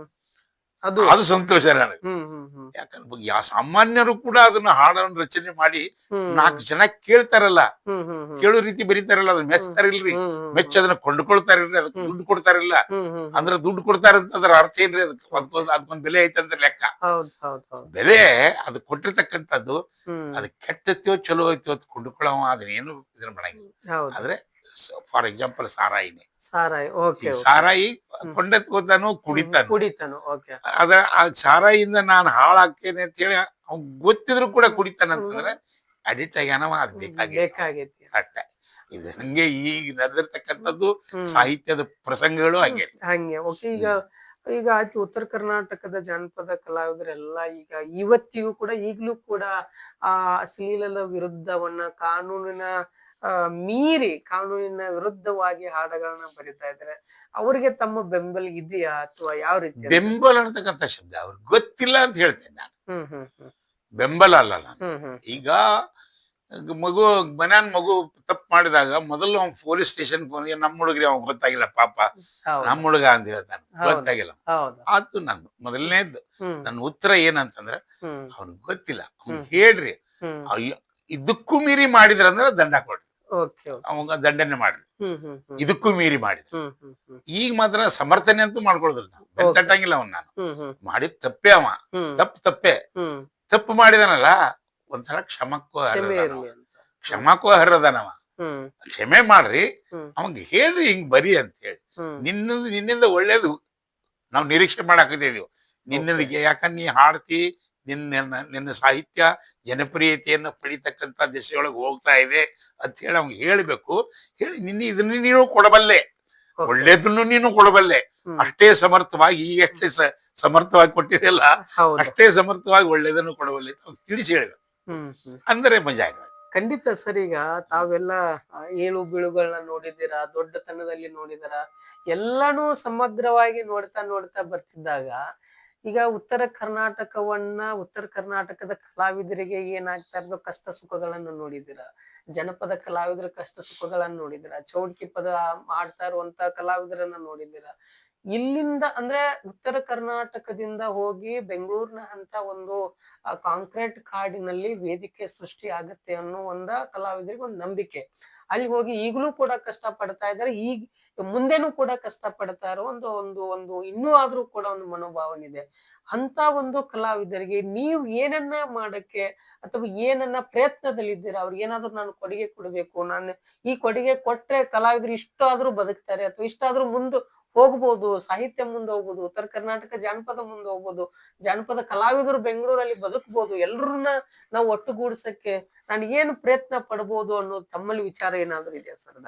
ಅದು. ಅದು ಸಂತೋಷ ನನಗೆ. ಹ್ಮ್. ಹ್ಮ್. ಹ್ಮ್. ಯಾಕಂದ್ರೆ ಸಾಮಾನ್ಯರು ಕೂಡ ಅದನ್ನ ಹಾಡನ್ನು ರಚನೆ ಮಾಡಿ ಹ್ಮ್. 4 ಜನ ಕೇಳ್ತಾರಲ್ಲ, ಹ್ಮ್. ಹ್ಮ್. ಹ್ಮ್. ಕೇಳೋ ರೀತಿ ಬರೀತಾರಲ್ಲ, ಅದನ್ನ ಮೆಚ್ತಾರಿಲ್ರಿ. ಹ್ಮ್. ಹ್ಮ್. ಮೆಚ್ಚ ಅದನ್ನ ಕೊಂಡ್ಕೊಳ್ತಾರಿಲ್ರಿ, ಅದಕ್ಕೆ ಹ್ಮ್. ದುಡ್ಡು ಕೊಡ್ತಾರಿಲ್ಲ. ಹ್ಮ್. ಹ್ಮ್. ಅಂದ್ರೆ ದುಡ್ಡು ಕೊಡ್ತಾರಂತ ಅದ್ರ ಅರ್ಥ ಏನ್ರಿ? ಅದಕ್ಕೊಂದ್ ಬೆಲೆ ಐತಂತ ಲೆಕ್ಕ. ಹೌದು. ಹೌದು. ಹೌದು. ಬೆಲೆ ಅದು ಕೊಟ್ಟಿರ್ತಕ್ಕಂಥದ್ದು. ಹ್ಮ್. ಅದು ಕೆಟ್ಟತ್ಯೋ ಚಲೋ ಐತೋ ಅಂತ ಕೊಂಡ್ಕೊಳ್ಳವ ಅದನ್ನೇನು ಇದನ್ನ ಮಾಡಂಗಿಲ್ಲ. ಹೌದು. ಆದ್ರೆ ಫಾರ್ ಎಕ್ಸಾಂಪಲ್ ಸಾರಾಯಿನೇ, ಸಾರಾಯಿ. ಓಕೆ. ಈ ಸಾರಾಯಿ ಕೊಂಡೆತ್ಕೋತಾನು, ಕುಡಿತಾನು. ಕುಡಿತಾನು. ಓಕೆ. ಆ ಸಾರಾಯಿಯಿಂದ ನಾನು ಹಾಳಾಗ್ತೇನೆ ಅಂತ ಹೇಳಿ ಅವ್ನ್ ಗೊತ್ತಿದ್ರು ಕೂಡ ಕುಡಿತಾನಂತಂದ್ರೆ ಅಡಿಕ್ಟ್ ಆಗ್ಯಾನವ. ಅದ್ ಬೇಕಾಗೈತಿ. ಅಷ್ಟೇ. ಇದು ಹಂಗೆ ಈಗ ನಡೆದಿರ್ತಕ್ಕಂಥದ್ದು ಹ್ಮ್. ಸಾಹಿತ್ಯದ ಪ್ರಸಂಗಗಳು ಹಂಗೆ. ಹಂಗೆ. ಓಕೆ. ಈಗ ಈಗ ಆಯ್ತು, ಉತ್ತರ ಕರ್ನಾಟಕದ ಜಾನಪದ ಕಲಾವಿದರೆಲ್ಲ ಈಗ ಇವತ್ತಿಗೂ ಕೂಡ ಈಗ್ಲೂ ಕೂಡ ಆ ಅಶ್ಲೀಲದ ವಿರುದ್ಧವನ್ನ ಕಾನೂನಿನ ಮೀರಿ ಕಾನೂನಿನ ವಿರುದ್ಧವಾಗಿ ಹಾಡುಗಳನ್ನ ಬರಿತಾ ಇದ್ದಾರೆ. ಅವ್ರಿಗೆ ತಮ್ಮ ಬೆಂಬಲ ಇದೆಯಾ ಅಥವಾ ಯಾವ ರೀತಿ? ಬೆಂಬಲ ಅಂತಕ್ಕಂಥ ಶಬ್ದ ಅವ್ರಿಗೆ ಗೊತ್ತಿಲ್ಲ ಅಂತ ಹೇಳ್ತೇನೆ ನಾನು. ಹ್ಮ್. ಹ್ಮ್. ಹ್ಮ್. ಬೆಂಬಲ ಅಲ್ಲ ನಾನು. ಹ್ಮ್. ಹ್ಮ್. ಈಗ ಮಗು ತಪ್ಪು ಮಾಡಿದಾಗ ಮೊದಲು ಅವ್ನು ಪೊಲೀಸ್ ಸ್ಟೇಷನ್ ಫೋನ್, ನಮ್ಮ ಹುಡುಗ್ರಿ ಅವ್ನ್ ಗೊತ್ತಾಗಿಲ್ಲ ಪಾಪ, ಹೌದು. ನಮ್ಮ ಹುಡುಗ ಅಂತ ಹೇಳ್ತಾನೆ, ಹೌದು. ಗೊತ್ತಾಗಿಲ್ಲ. ಹೌದು. ಆತು ನಂದು ಮೊದಲನೇದ್ದು. ಹ್ಮ್. ನನ್ನ ಉತ್ತರ ಏನಂತಂದ್ರೆ ಹ್ಮ್. ಅವ್ನಿಗೆ ಗೊತ್ತಿಲ್ಲ. ಅವ್ನ್ ಹ್ಮ್. ಹೇಳ್ರಿ, ಹ್ಮ್. ಇದಕ್ಕೂ ಮೀರಿ ಮಾಡಿದ್ರಂದ್ರೆ ದಂಡ ಕೊಡ್ರಿ, ಓಕೆ. ಅವಾಗ ದಂಡನೆ ಮಾಡ್ರಿ. ಹ್ಮ್. ಹ್ಮ್. ಹ್ಮ್. ಇದಕ್ಕೂ ಮೀರಿ ಮಾಡಿದ್ರೆ. ಹ್ಮ್. ಹ್ಮ್. ಹ್ಮ್. ಈಗ ಮಾತ್ರ ಸಮರ್ಥನೆ ಅಂತೂ ಮಾಡ್ಕೊಳೋದಿಲ್ಲ, ನಾವು ಬೆನ್ ತಟ್ಟಂಗಿಲ್ಲ ಅವ್ನ. ನಾನು ಹ್ಮ್. ಹ್ಮ್. ಮಾಡಿದ್ ತಪ್ಪೇ ಅವ, ಹ್ಮ್. ತಪ್ಪೇ. ಹ್ಮ್. ತಪ್ಪು ಮಾಡಿದನಲ್ಲ, ಒಂದ್ಸಲ ಕ್ಷಮಕ್ಕೂ ಕ್ಷಮೆ ಅರ್ಹದನವ. ಇರ್ಲಿ ಅಂತ. ಕ್ಷಮಕ್ಕೂ ಅರ್ಹದನವ. ಹ್ಮ್. ಕ್ಷಮೆ ಮಾಡ್ರಿ, ಹ್ಮ್. ಅವಂಗ ಹೇಳ್ರಿ ಹಿಂಗ್ ಬರಿ ಅಂತ ಹೇಳಿ. ಹ್ಮ್. ನಿನ್ನಿಂದ ಒಳ್ಳೇದು ನಾವು ನಿರೀಕ್ಷೆ ಮಾಡಾಕತ್ತಿದೀವಿ ನಿನ್ನಿಂದ. ಯಾಕಂದ್ರೆ ನೀ ಹಾಡ್ತಿ, ನಿನ್ನ ಸಾಹಿತ್ಯ ಜನಪ್ರಿಯತೆಯನ್ನು ಪಡಿತಕ್ಕಂಥ ದಿಶೆಯೊಳಗೆ ಹೋಗ್ತಾ ಇದೆ ಅಂತ ಹೇಳಿ ಅವ್ಗೆ ಹೇಳ್ಬೇಕು. ಹೇಳಿ ಇದನ್ನ ನೀನು ಕೊಡಬಲ್ಲೆ, ಒಳ್ಳೇದನ್ನು ನೀನು ಕೊಡಬಲ್ಲೆ. ಹ್ಮ್. ಅಷ್ಟೇ ಸಮರ್ಥವಾಗಿ, ಈಗ ಎಷ್ಟೇ ಸಮರ್ಥವಾಗಿ ಕೊಟ್ಟಿದೆಯಲ್ಲ, ಹೌದು. ಅಷ್ಟೇ ಸಮರ್ಥವಾಗಿ ಒಳ್ಳೇದನ್ನು ಕೊಡಬಲ್ಲೆ ಅಂತ ಅವ್ನಿಗೆ ತಿಳಿಸಿ ಹೇಳ್ಬೇಕು. ಹ್ಮ್. ಹ್ಮ್. ಅಂದ್ರೆ ಮಜಾ ಆಗ. ಖಂಡಿತ ಸರ್. ಈಗ ತಾವೆಲ್ಲ ಏಳು ಬೀಳುಗಳನ್ನ ನೋಡಿದ್ದೀರಾ, ದೊಡ್ಡತನದಲ್ಲಿ ನೋಡಿದಾರ, ಎಲ್ಲಾನು ಸಮಗ್ರವಾಗಿ ನೋಡ್ತಾ ನೋಡ್ತಾ ಬರ್ತಿದ್ದಾಗ ಈಗ ಉತ್ತರ ಕರ್ನಾಟಕದ ಕಲಾವಿದರಿಗೆ ಏನಾಗ್ತಾ ಇರೋದು ಕಷ್ಟ ಸುಖಗಳನ್ನು ನೋಡಿದ್ದೀರಾ, ಜನಪದ ಕಲಾವಿದರ ಕಷ್ಟ ಸುಖಗಳನ್ನು ನೋಡಿದ್ದೀರಾ, ಚೌಡ್ಕಿ ಪದ ಮಾಡ್ತಾ ಇರುವಂತ ಕಲಾವಿದರನ್ನ ನೋಡಿದ್ದೀರಾ. ಇಲ್ಲಿಂದ ಅಂದ್ರೆ ಉತ್ತರ ಕರ್ನಾಟಕದಿಂದ ಹೋಗಿ ಬೆಂಗಳೂರಿನ ಅಂತ ಒಂದು ಕಾಂಕ್ರೀಟ್ ಕಾಡಿನಲ್ಲಿ ವೇದಿಕೆ ಸೃಷ್ಟಿ ಆಗತ್ತೆ ಅನ್ನೋ ಕಲಾವಿದರಿಗೆ ಒಂದು ನಂಬಿಕೆ. ಅಲ್ಲಿ ಹೋಗಿ ಈಗಲೂ ಕೂಡ ಕಷ್ಟ ಪಡ್ತಾ ಇದ್ದಾರೆ, ಈಗ ಮುಂದೆನೂ ಕೂಡ ಕಷ್ಟ ಪಡ್ತಾ ಇರೋ ಒಂದು ಒಂದು ಒಂದು ಇನ್ನೂ ಆದ್ರೂ ಕೂಡ ಒಂದು ಮನೋಭಾವನೆ ಇದೆ. ಅಂತ ಒಂದು ಕಲಾವಿದರಿಗೆ ನೀವು ಏನನ್ನ ಮಾಡಕ್ಕೆ ಅಥವಾ ಏನನ್ನ ಪ್ರಯತ್ನದಲ್ಲಿದ್ದೀರಾ? ಅವ್ರಿಗೆ ಏನಾದ್ರು ನಾನು ಕೊಡುಗೆ ಕೊಡ್ಬೇಕು, ನಾನು ಈ ಕೊಡುಗೆ ಕೊಟ್ರೆ ಕಲಾವಿದರು ಇಷ್ಟಾದ್ರೂ ಬದುಕ್ತಾರೆ ಅಥವಾ ಇಷ್ಟಾದ್ರೂ ಮುಂದೆ ಹೋಗ್ಬೋದು, ಸಾಹಿತ್ಯ ಮುಂದೆ ಹೋಗ್ಬೋದು, ಉತ್ತರ ಕರ್ನಾಟಕ ಜಾನಪದ ಮುಂದೆ ಹೋಗ್ಬೋದು, ಜಾನಪದ ಕಲಾವಿದರು ಬೆಂಗಳೂರಲ್ಲಿ ಬದುಕ್ಬೋದು, ಎಲ್ರನ್ನ ನಾವು ಒಟ್ಟುಗೂಡ್ಸಕ್ಕೆ ನಾನು ಏನು ಪ್ರಯತ್ನ ಪಡ್ಬೋದು ಅನ್ನೋದು ತಮ್ಮಲ್ಲಿ ವಿಚಾರ ಏನಾದ್ರು ಇದೆಯಾ ಸರ್?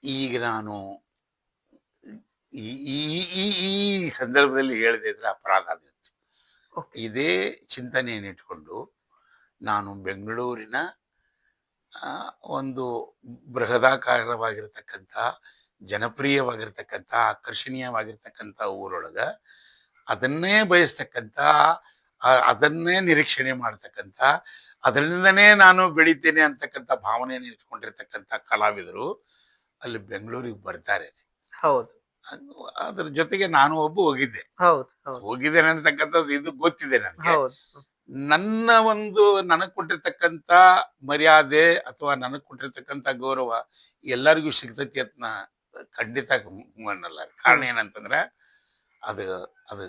ಈಗ ನಾನು ಈ ಈ ಈ ಈ ಸಂದರ್ಭದಲ್ಲಿ ಹೇಳದೇ ಇದ್ರೆ ಅಪರಾಧ ಆಗುತ್ತೆ. ಇದೇ ಚಿಂತನೆಯನ್ನು ಇಟ್ಕೊಂಡು ನಾನು ಬೆಂಗಳೂರಿನ ಒಂದು ಬೃಹದಾಕಾರವಾಗಿರ್ತಕ್ಕಂಥ, ಜನಪ್ರಿಯವಾಗಿರ್ತಕ್ಕಂಥ, ಆಕರ್ಷಣೀಯವಾಗಿರ್ತಕ್ಕಂಥ ಊರೊಳಗ ಅದನ್ನೇ ಬಯಸ್ತಕ್ಕಂಥ, ಅದನ್ನೇ ನಿರೀಕ್ಷಣೆ ಮಾಡ್ತಕ್ಕಂಥ, ಅದರಿಂದನೇ ನಾನು ಬೆಳಿತೇನೆ ಅಂತಕ್ಕಂಥ ಭಾವನೆಯನ್ನು ಇಟ್ಕೊಂಡಿರ್ತಕ್ಕಂಥ ಕಲಾವಿದರು ಅಲ್ಲಿ ಬೆಂಗಳೂರಿಗೆ ಬರ್ತಾರೆ. ಹೌದು. ಅದ್ರ ಜೊತೆಗೆ ನಾನು ಹೋಗಿದ್ದೆ. ಹೌದು. ಹೋಗಿದ್ದೇನೆ ಅಂತಕ್ಕಂಥದ್ದು ಇದು ಗೊತ್ತಿದೆ ನನಗೆ. ನನ್ನ ನನಗ್ ಕೊಟ್ಟಿರ್ತಕ್ಕಂಥ ಮರ್ಯಾದೆ ಅಥವಾ ನನಗ್ ಕೊಟ್ಟಿರ್ತಕ್ಕಂಥ ಗೌರವ ಎಲ್ಲರಿಗೂ ಸಿಗ್ತೈತಿ ಅಂತ ಖಂಡಿತ ಅನ್ನಲ್ಲ. ಕಾರಣ ಏನಂತಂದ್ರೆ ಅದು ಅದು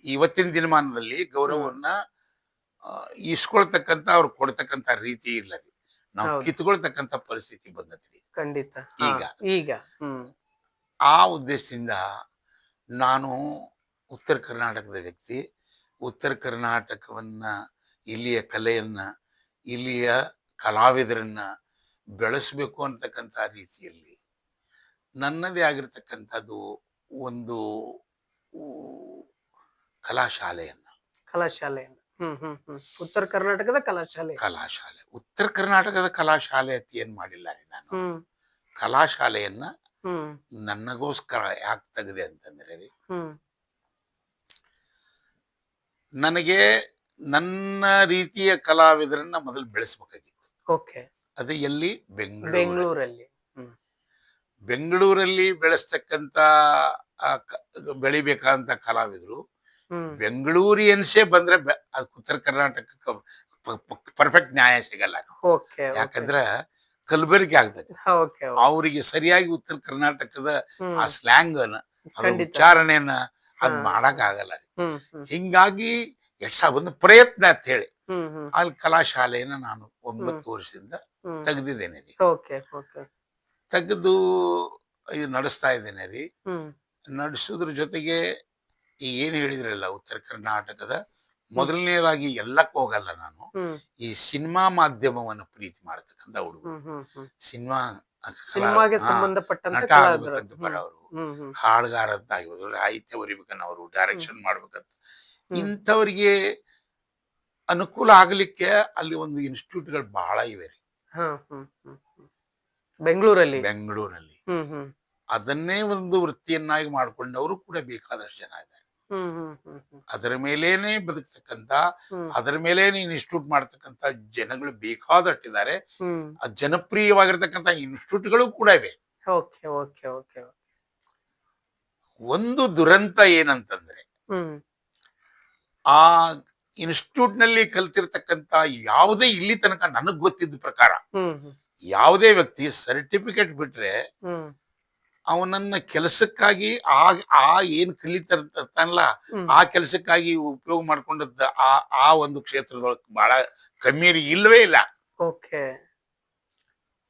ಇವತ್ತಿನ ದಿನಮಾನದಲ್ಲಿ ಗೌರವವನ್ನ ಇಸ್ಕೊಳ್ತಕ್ಕಂಥ ಅವ್ರು ಕೊಡ್ತಕ್ಕಂಥ ರೀತಿ ಇಲ್ಲ ರೀ, ನಾವು ಕಿತ್ಕೊಳ್ತಕ್ಕಂಥ ಪರಿಸ್ಥಿತಿ ಬಂದತ್ರಿ ಖಂಡಿತ ಈಗ. ಆ ಉದ್ದೇಶದಿಂದ ನಾನು ಉತ್ತರ ಕರ್ನಾಟಕದ ವ್ಯಕ್ತಿ, ಉತ್ತರ ಕರ್ನಾಟಕವನ್ನ, ಇಲ್ಲಿಯ ಕಲೆಯನ್ನ, ಇಲ್ಲಿಯ ಕಲಾವಿದರನ್ನ ಬೆಳೆಸಬೇಕು ಅಂತಕ್ಕಂಥ ರೀತಿಯಲ್ಲಿ ನನ್ನದೇ ಆಗಿರ್ತಕ್ಕಂಥದ್ದು ಒಂದು ಊ, ಕಲಾಶಾಲೆಯನ್ನ ಕಲಾಶಾಲೆಯನ್ನು. ಉತ್ತರ ಕರ್ನಾಟಕದ ಕಲಾಶಾಲೆ. ಕಲಾಶಾಲೆ ಉತ್ತರ ಕರ್ನಾಟಕದ ಕಲಾಶಾಲೆ ಅಂತ ಏನ್ ಮಾಡಿಲ್ಲ ರೀ ನಾನು. ಹ್ಮ್ ಕಲಾಶಾಲೆಯನ್ನ ಹ್ಮ್ ನನಗೋಸ್ಕರ ಯಾಕೆ ತೆಗೆದೆ ಅಂತಂದ್ರೆ ರೀ, ಹ್ಮ್ ನನಗೆ ನನ್ನ ರೀತಿಯ ಕಲಾವಿದರನ್ನ ಮೊದಲು ಬೆಳೆಸ್ಬೇಕಾಗಿತ್ತು. ಓಕೆ. ಅದು ಎಲ್ಲಿ? ಬೆಂಗಳೂರು. ಬೆಂಗಳೂರಲ್ಲಿ. ಹ್ಮ್ ಬೆಂಗಳೂರಲ್ಲಿ ಬೆಳೆಸ್ತಕ್ಕಂಥ ಬೆಳಿಬೇಕಂತ ಕಲಾವಿದರು ಹ್ಮ್ ಬೆಂಗಳೂರಿಯನ್ಸೇ ಬಂದ್ರೆ ಅದು ಉತ್ತರ ಕರ್ನಾಟಕಕ್ಕೆ ಪರ್ಫೆಕ್ಟ್ ನ್ಯಾಯ ಸಿಗಲ್ಲ. ಓಕೆ. ಯಾಕಂದ್ರೆ ಕಲಬೆರಕೆ ಆಗ್ತದೆ. ಓಕೆ. ಅವರಿಗೆ ಸರಿಯಾಗಿ ಉತ್ತರ ಕರ್ನಾಟಕದ ಹ್ಮ್ ಆ ಸ್ಲ್ಯಾಂಗ್ ಖಂಡಿತ. ಉಚ್ಚಾರಣೆಯನ್ನ ಅದ್ ಹಾ. ಮಾಡಕ್ ಆಗಲ್ಲ ರೀ. ಹ್ಮ್ ಹ್ಮ್ ಹಿಂಗಾಗಿ ಒಂದು ಪ್ರಯತ್ನ ಅಂತ ಹೇಳಿ ಹ್ಮ್ ಹ್ಮ್ ಅಲ್ಲಿ ಕಲಾಶಾಲೆಯನ್ನ ನಾನು 9 ವರ್ಷದಿಂದ ಹ್ಮ್ ತೆಗ್ದಿದ್ದೇನೆ ರೀ. ಓಕೆ. ಓಕೆ. ತೆಗೆದು ಇದು ನಡೆಸ್ತಾ ಇದ್ದೇನೆ ರೀ. ಹ್ಮ್ ನಡೆಸೋದ್ರ ಜೊತೆಗೆ ಈ ಏನ್ ಹೇಳಿದ್ರಲ್ಲ, ಉತ್ತರ ಕರ್ನಾಟಕದ ಮೊದಲನೇದಾಗಿ ಎಲ್ಲಕ್ಕೂ ಹೋಗಲ್ಲ ನಾನು. ಹ್ಮ್ ಈ ಸಿನಿಮಾ ಮಾಧ್ಯಮವನ್ನು ಪ್ರೀತಿ ಮಾಡತಕ್ಕಂಥ ಹುಡುಗರು, ಹ್ಮ್ ಹ್ಮ್ ಹ್ಮ್ ಸಿನಿಮಾ ಸಿನಿಮಾಗೆ ಸಂಬಂಧಪಟ್ಟಂತ ನಟ ಕಲಾವಿದರು. ಆಗ್ಬೇಕಂತ ಬರೋರು, ಹ್ಮ್ ಹ್ಮ್ ಹಾಡುಗಾರ ಅಂತ ಆಗಿರೋರು, ಸಾಹಿತ್ಯ ಬರಿಬೇಕನ್ನೋರು, ಡೈರೆಕ್ಷನ್ ಮಾಡ್ಬೇಕಂತ ಹ್ಮ್. ಇಂಥವ್ರಿಗೆ ಅನುಕೂಲ ಆಗ್ಲಿಕ್ಕೆ ಅಲ್ಲಿ ಒಂದು ಇನ್ಸ್ಟಿಟ್ಯೂಟ್ಗಳು ಬಹಳ ಇವೆ ರೀ ಹ್ಮ್ ಹ್ಮ್ ಹ್ಮ್ ಹ್ಮ್ ಬೆಂಗಳೂರಲ್ಲಿ. ಬೆಂಗಳೂರಲ್ಲಿ. ಹ್ಮ್ ಹ್ಮ್ ಅದನ್ನೇ ಒಂದು ವೃತ್ತಿಯನ್ನಾಗಿ ಮಾಡ್ಕೊಂಡವರು ಕೂಡ ಬೇಕಾದಷ್ಟು ಜನ ಇದ್ದಾರೆ. ಹ್ಮ್ ಹ್ಮ್ ಹ್ಮ್ ಹ್ಮ್ ಅದರ ಮೇಲೇನೆ ಬದುಕ್ತಕ್ಕಂತ, ಹ್ಮ್ ಅದರ ಮೇಲೇನೆ ಇನ್ಸ್ಟಿಟ್ಯೂಟ್ ಮಾಡ್ತಕ್ಕಂತ ಜನಗಳು ಬೇಕಾದಷ್ಟಿದ್ದಾರೆ. ಹ್ಮ್ ಜನಪ್ರಿಯವಾಗಿರ್ತಕ್ಕಂಥ ಇನ್ಸ್ಟಿಟ್ಯೂಟ್ಗಳು ಕೂಡ ಇವೆ. ಓಕೆ. ಓಕೆ. ಓಕೆ. ಒಂದು ದುರಂತ ಏನಂತಂದ್ರೆ, ಹ್ಮ್ ಆ ಇನ್ಸ್ಟಿಟ್ಯೂಟ್ ನಲ್ಲಿ ಕಲ್ತಿರ್ತಕ್ಕಂತ ಯಾವುದೇ ಇಲ್ಲಿ ತನಕ ನನಗ್ ಗೊತ್ತಿದ್ದ ಪ್ರಕಾರ ಹ್ಮ್ ಹ್ಮ್ ಯಾವುದೇ ವ್ಯಕ್ತಿ ಸರ್ಟಿಫಿಕೇಟ್ ಬಿಟ್ರೆ ಹ್ಮ್ ಅವನನ್ನ ಕೆಲಸಕ್ಕಾಗಿ ಆ ಆ ಏನ್ ಕಲಿತಾರಲ್ಲ ಹ್ಮ್ ಆ ಕೆಲಸಕ್ಕಾಗಿ ಉಪಯೋಗ ಮಾಡ್ಕೊಂಡದ್ದ ಆ ಒಂದು ಕ್ಷೇತ್ರದೊಳಗೆ ಬಹಳ ಕಮ್ಮಿ ಇಲ್ವೇ ಇಲ್ಲ. ಓಕೆ.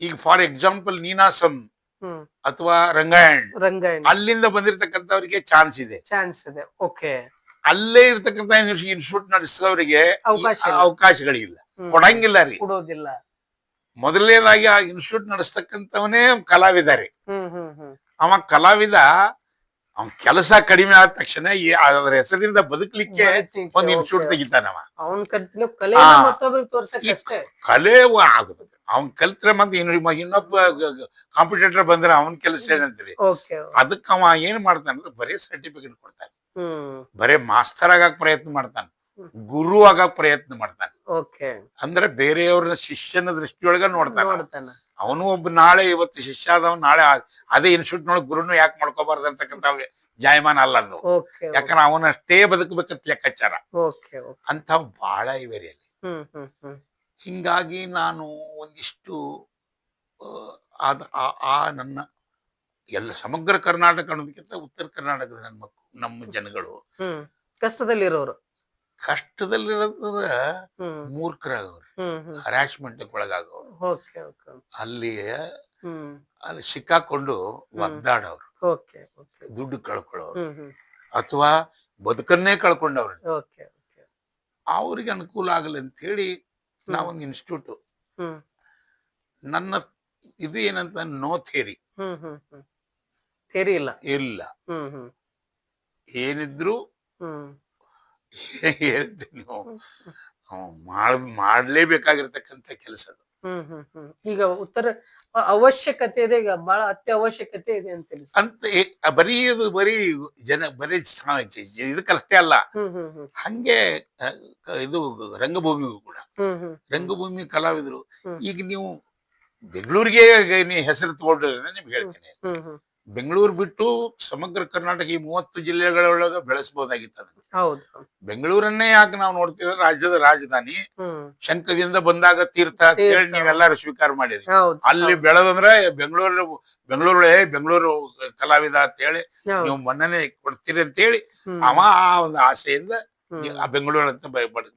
ಈಗ ಫಾರ್ ಎಕ್ಸಾಂಪಲ್ ನೀನಾಸಂ ಹ್ಮ್ ಅಥವಾ ರಂಗಾಯಣ್ ರಂಗಾಯಣ ಅಲ್ಲಿಂದ ಬಂದಿರತಕ್ಕಂಥವ್ರಿಗೆ ಚಾನ್ಸ್ ಇದೆ. ಚಾನ್ಸ್ ಇದೆ. ಓಕೆ. ಅಲ್ಲೇ ಇರ್ತಕ್ಕಂಥ ಇನ್ಸ್ಟಿಟ್ಯೂಟ್ ನಡೆಸೋರಿಗೆ ಅವಕಾಶ ಇಲ್ಲ. ಅವಕಾಶಗಳಿಲ್ಲ, ಹ್ಮ್. ಕೊಡಂಗಿಲ್ಲ ರೀ. ಕೊಡೋದಿಲ್ಲ. ಮೊದಲನೇದಾಗಿ ಆ ಇನ್ಸ್ಟಿಟ್ಯೂಟ್ ನಡೆಸ್ತಕ್ಕಂಥವನೇ ಕಲಾವಿದ ರೀ. ಹ್ಮ್ ಹ್ಮ್ ಹ್ಮ್ ಅವ ಕಲಾವಿದ, ಅವನ್ ಕೆಲಸ ಕಡಿಮೆ ಆದ ತಕ್ಷಣ ಅದರ ಹೆಸರಿಂದ ಬದುಕಲಿಕ್ಕೆ ಒಂದು ಇನ್ಸ್ಟಿಟ್ಯೂಟ್ ತೆಗಿತಾನವ. ಅವನ್ ಕಲ್ತಿರೋ ಕಲೆ ಹಾ. ಮತ್ತೊಬ್ರಿಗೆ ತೋರ್ಸಕ್ಕಷ್ಟೇ. ಕಲೆ ಆಗಬೇಕು. ಅವನ್ ಕಲ್ತ್ರೆ ಮತ್ತೆ ಇನ್ನೊಬ್ಬ ಕಾಂಪಿಟೇಟರ್ ಬಂದ್ರೆ ಅವನ್ ಕೆಲಸ ಏನಂತೀರಿ. ಓಕೆ. ಅದಕ್ಕೆ ಅವ ಏನ್ ಮಾಡ್ತಾನಂದ್ರೆ ಬರೀ ಸರ್ಟಿಫಿಕೇಟ್ ಕೊಡ್ತಾನೆ, ಹ್ಮ್ ಬರೇ ಮಾಸ್ತರ್ ಆಗಕ್ ಪ್ರಯತ್ನ ಮಾಡ್ತಾನೆ, ಗುರು ಆಗಕ್ ಪ್ರಯತ್ನ ಮಾಡ್ತಾನೆ. ಓಕೆ. ಅಂದ್ರೆ ಬೇರೆಯವ್ರನ್ನ ಶಿಷ್ಯನ ದೃಷ್ಟಿಯೊಳಗ ನೋಡ್ತಾನೆ. ನೋಡ್ತಾನ. ಅವನು ಒಬ್ಬ ನಾಳೆ ಇವತ್ತು ಶಿಷ್ಯ ಆದವ್, ನಾಳೆ ಅದೇ ಇನ್ಸ್ಟಿಟ್ಯೂಟ್ ನೊಳಗೆ ಗುರುನು ಯಾಕೆ ಮಾಡ್ಕೋಬಾರ್ದು ಅಂತಕ್ಕಂಥ ಜಾಯಮಾನ ಅಲ್ಲ ಅದು. ಓಕೆ. ಯಾಕಂದ್ರೆ ಅವನಷ್ಟೇ ಬದುಕಬೇಕಂತ ಲೆಕ್ಕಾಚಾರ. ಓಕೆ. ಅಂತ ಬಹಳ ಇವೆ ರೀ ಅಲ್ಲಿ. ಹ್ಮ್ ಹ್ಮ್ ಹ್ಮ್ ಹಿಂಗಾಗಿ ನಾನು ಒಂದಿಷ್ಟು ನನ್ನ ಎಲ್ಲ ಸಮಗ್ರ ಕರ್ನಾಟಕ ಅನ್ನೋದಕ್ಕಿಂತ ಉತ್ತರ ಕರ್ನಾಟಕದ ನನ್ನ ನಮ್ಮ ಜನಗಳು ಹ್ಮ್ ಕಷ್ಟದಲ್ಲಿರೋರು. ಕಷ್ಟದಲ್ಲಿರೋದ್ರ ಹ್ಮ್ ಮೂರ್ಖರಾಗವ್ರು, ಹ್ಮ್ ಹ್ಮ್ ಹರಾಸ್ಮೆಂಟ್ ಒಳಗಾಗವ್ರು, ಓಕೆ. ಓಕೆ. ಅಲ್ಲಿ ಹ್ಮ್ ಅಲ್ಲಿ ಸಿಕ್ಕಾಕೊಂಡು ಒದ್ದಾಡವ್ರು, ಓಕೆ. ಓಕೆ. ದುಡ್ಡು ಕಳ್ಕೊಳ್ಳೋರು, ಹ್ಮ್ ಹ್ಮ್ ಅಥವಾ ಬದುಕನ್ನೇ ಕಳ್ಕೊಂಡವ್ರು. ಓಕೆ. ಓಕೆ. ಅವ್ರಿಗೆ ಅನುಕೂಲ ಆಗಲಿ ಅಂತ ಹೇಳಿ ನಾವೊಂದು ಇನ್ಸ್ಟಿಟ್ಯೂಟ್, ಹ್ಮ್ ನನ್ನ ಇದು ಏನಂತ ನೋ ಥಿಯರಿ ಹ್ಮ್ ಹ್ಮ್ ಹ್ಮ್ ಥಿಯರಿ ಇಲ್ಲ. ಇಲ್ಲ, ಹ್ಮ್ ಹ್ಮ್ ಏನಿದ್ರು ಹ್ಮ್ ಹೇಳ್ತೀನಿ ನೀವು ಮಾಡ್ಲೇಬೇಕಾಗಿರ್ತಕ್ಕಂಥ ಕೆಲಸ ಅದು. ಹ್ಮ್ ಹ್ಮ್ ಹ್ಮ್ ಈಗ ಉತ್ತರ ಅವಶ್ಯಕತೆ ಇದೆ, ಈಗ ಬಹಳ ಅತ್ಯವಶ್ಯಕತೆ ಇದೆ ಅಂತ ತಿಳಿಸಿ. ಅಂತ ಬರೀ ಅದು ಬರೀ ಬರೀ ಇದಕ್ಕಷ್ಟೇ ಅಲ್ಲ, ಹ್ಮ್ ಹ್ಮ್ ಹ್ಮ್ ಹಂಗೆ ಇದು ರಂಗಭೂಮಿಗೂ ಕೂಡ. ಹ್ಮ್ ಹ್ಮ್ ರಂಗಭೂಮಿ ಕಲಾವಿದರು ಹ್ಮ್. ಈಗ ನೀವು ಬೆಂಗಳೂರಿಗೆ ಹೆಸರು ತಗೊಂಡ್ರೆ ನಿಮ್ಗೆ ಹೇಳ್ತೀನಿ, ಹ್ಮ್ ಹ್ಮ್ ಬೆಂಗಳೂರು ಬಿಟ್ಟು ಸಮಗ್ರ ಕರ್ನಾಟಕ ಈ 30 ಜಿಲ್ಲೆಗಳೊಳಗ ಬೆಳೆಸಬಹುದಾಗಿತ್ತು ಅದನ್ನ. ಹೌದು. ಬೆಂಗಳೂರನ್ನೇ ಯಾಕೆ ನಾವು ನೋಡ್ತೀವಿ, ರಾಜ್ಯದ ರಾಜಧಾನಿ, ಹ್ಮ್ ಶಂಕದಿಂದ ಬಂದಾಗ ತೀರ್ಥ ಅಂತ ಹೇಳಿ ತೀರ್ಥ. ನೀವೆಲ್ಲಾರು ಸ್ವೀಕಾರ ಮಾಡಿರಿ. ಹೌದು. ಅಲ್ಲಿ ಬೆಳೆದಂದ್ರೆ ಬೆಂಗಳೂರು ಬೆಂಗಳೂರು ಕಲಾವಿದ ಅಂತ ಹೇಳಿ ಹೌದು. ನೀವು ಮನ್ನಣೆ ಕೊಡ್ತೀರಿ ಅಂತ ಹೇಳಿ ಹ್ಮ್. ಅವ ಆ ಒಂದು ಆಸೆಯಿಂದ ಆ ಬೆಂಗಳೂರು ಅಂತ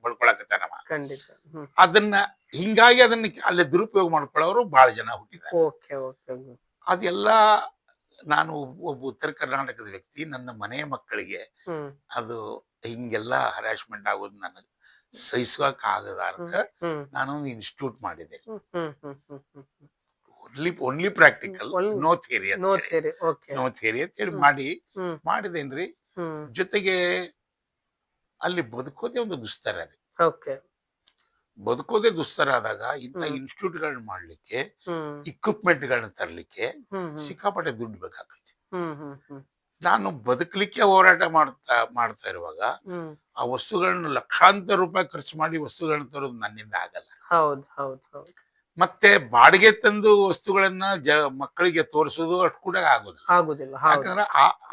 ಬಡ್ಕೊಳಕತ್ತಾನವ. ಖಂಡಿತ. ಹ್ಮ್ ಅದನ್ನ ಹಿಂಗಾಗಿ ಅದನ್ನ ಅಲ್ಲಿ ದುರುಪಯೋಗ ಮಾಡ್ಕೊಳ್ಳೋರು ಬಹಳ ಜನ ಹುಟ್ಟಿದ್ದಾರೆ. ಓಕೆ. ಓಕೆ. ಅದೆಲ್ಲ ನಾನು ಒಬ್ಬ ಉತ್ತರ ಕರ್ನಾಟಕದ ವ್ಯಕ್ತಿ, ನನ್ನ ಮನೆಯ ಮಕ್ಕಳಿಗೆ ಹ್ಮ್ ಅದು ಹಿಂಗೆಲ್ಲ ಹರಾಸ್ಮೆಂಟ್ ಆಗೋದು ನನಗೆ ಸಹಿಸೋಕ್ ಆಗದಾರ್ಕ ಹ್ಮ್ ನಾನು ಒಂದು ಇನ್ಸ್ಟಿಟ್ಯೂಟ್ ಮಾಡಿದೆ. ಹ್ಮ್ ಹ್ಮ್ ಹ್ಮ್ ಹ್ಮ್ ಹ್ಮ್ ಓನ್ಲಿ ಪ್ರಾಕ್ಟಿಕಲ್, ನೋ ಥಿಯರಿ ಅಂತ ನೋ ಹೇಳಿ, ಥಿಯರಿ. ಓಕೆ. ನೋ ಥಿಯರಿ ಅಂತ ಹೇಳಿ ಹ್ಮ್ ಹ್ಮ್ ಮಾಡಿದೇನ್ರಿ. ಹ್ಮ್ ಜೊತೆಗೆ ಅಲ್ಲಿ ಬದುಕೋದೇ ಒಂದು ದುಸ್ತರ ರೀ. ಓಕೆ. ಬದುಕೋದೇ ದುಸ್ತರ ಆದಾಗ ಇಂಥ ಹ್ಮ್ ಇನ್ಸ್ಟಿಟ್ಯೂಟ್ಗಳನ್ನ ಮಾಡ್ಲಿಕ್ಕೆ, ಹ್ಮ್ ಇಕ್ವಿಪ್ಮೆಂಟ್ಗಳನ್ನ ತರಲಿಕ್ಕೆ ಹ್ಮ್ ಹ್ಮ್ ಸಿಕ್ಕಾಪಟ್ಟೆ ದುಡ್ಡು ಬೇಕಾಗತ್ತೆ. ಹ್ಮ್ ಹ್ಮ್ ಹ್ಮ್ ನಾನು ಬದುಕಲಿಕ್ಕೆ ಹೋರಾಟ ಮಾಡ್ತಾ ಇರುವಾಗ ಹ್ಮ್ ಆ ವಸ್ತುಗಳನ್ನ ಲಕ್ಷಾಂತರ ರೂಪಾಯಿ ಖರ್ಚು ಮಾಡಿ ವಸ್ತುಗಳನ್ನ ತರೋದು ನನ್ನಿಂದ ಆಗಲ್ಲ. ಹೌದ್ ಹೌದ್ ಹೌದ್. ಮತ್ತೆ ಬಾಡಿಗೆ ತಂದು ವಸ್ತುಗಳನ್ನ ಮಕ್ಕಳಿಗೆ ತೋರಿಸೋದು ಅಷ್ಟು ಕೂಡ ಆಗೋದಿಲ್ಲ. ಆಗುದಿಲ್ಲ. ಹೌದು ಯಾಕಂದ್ರೆ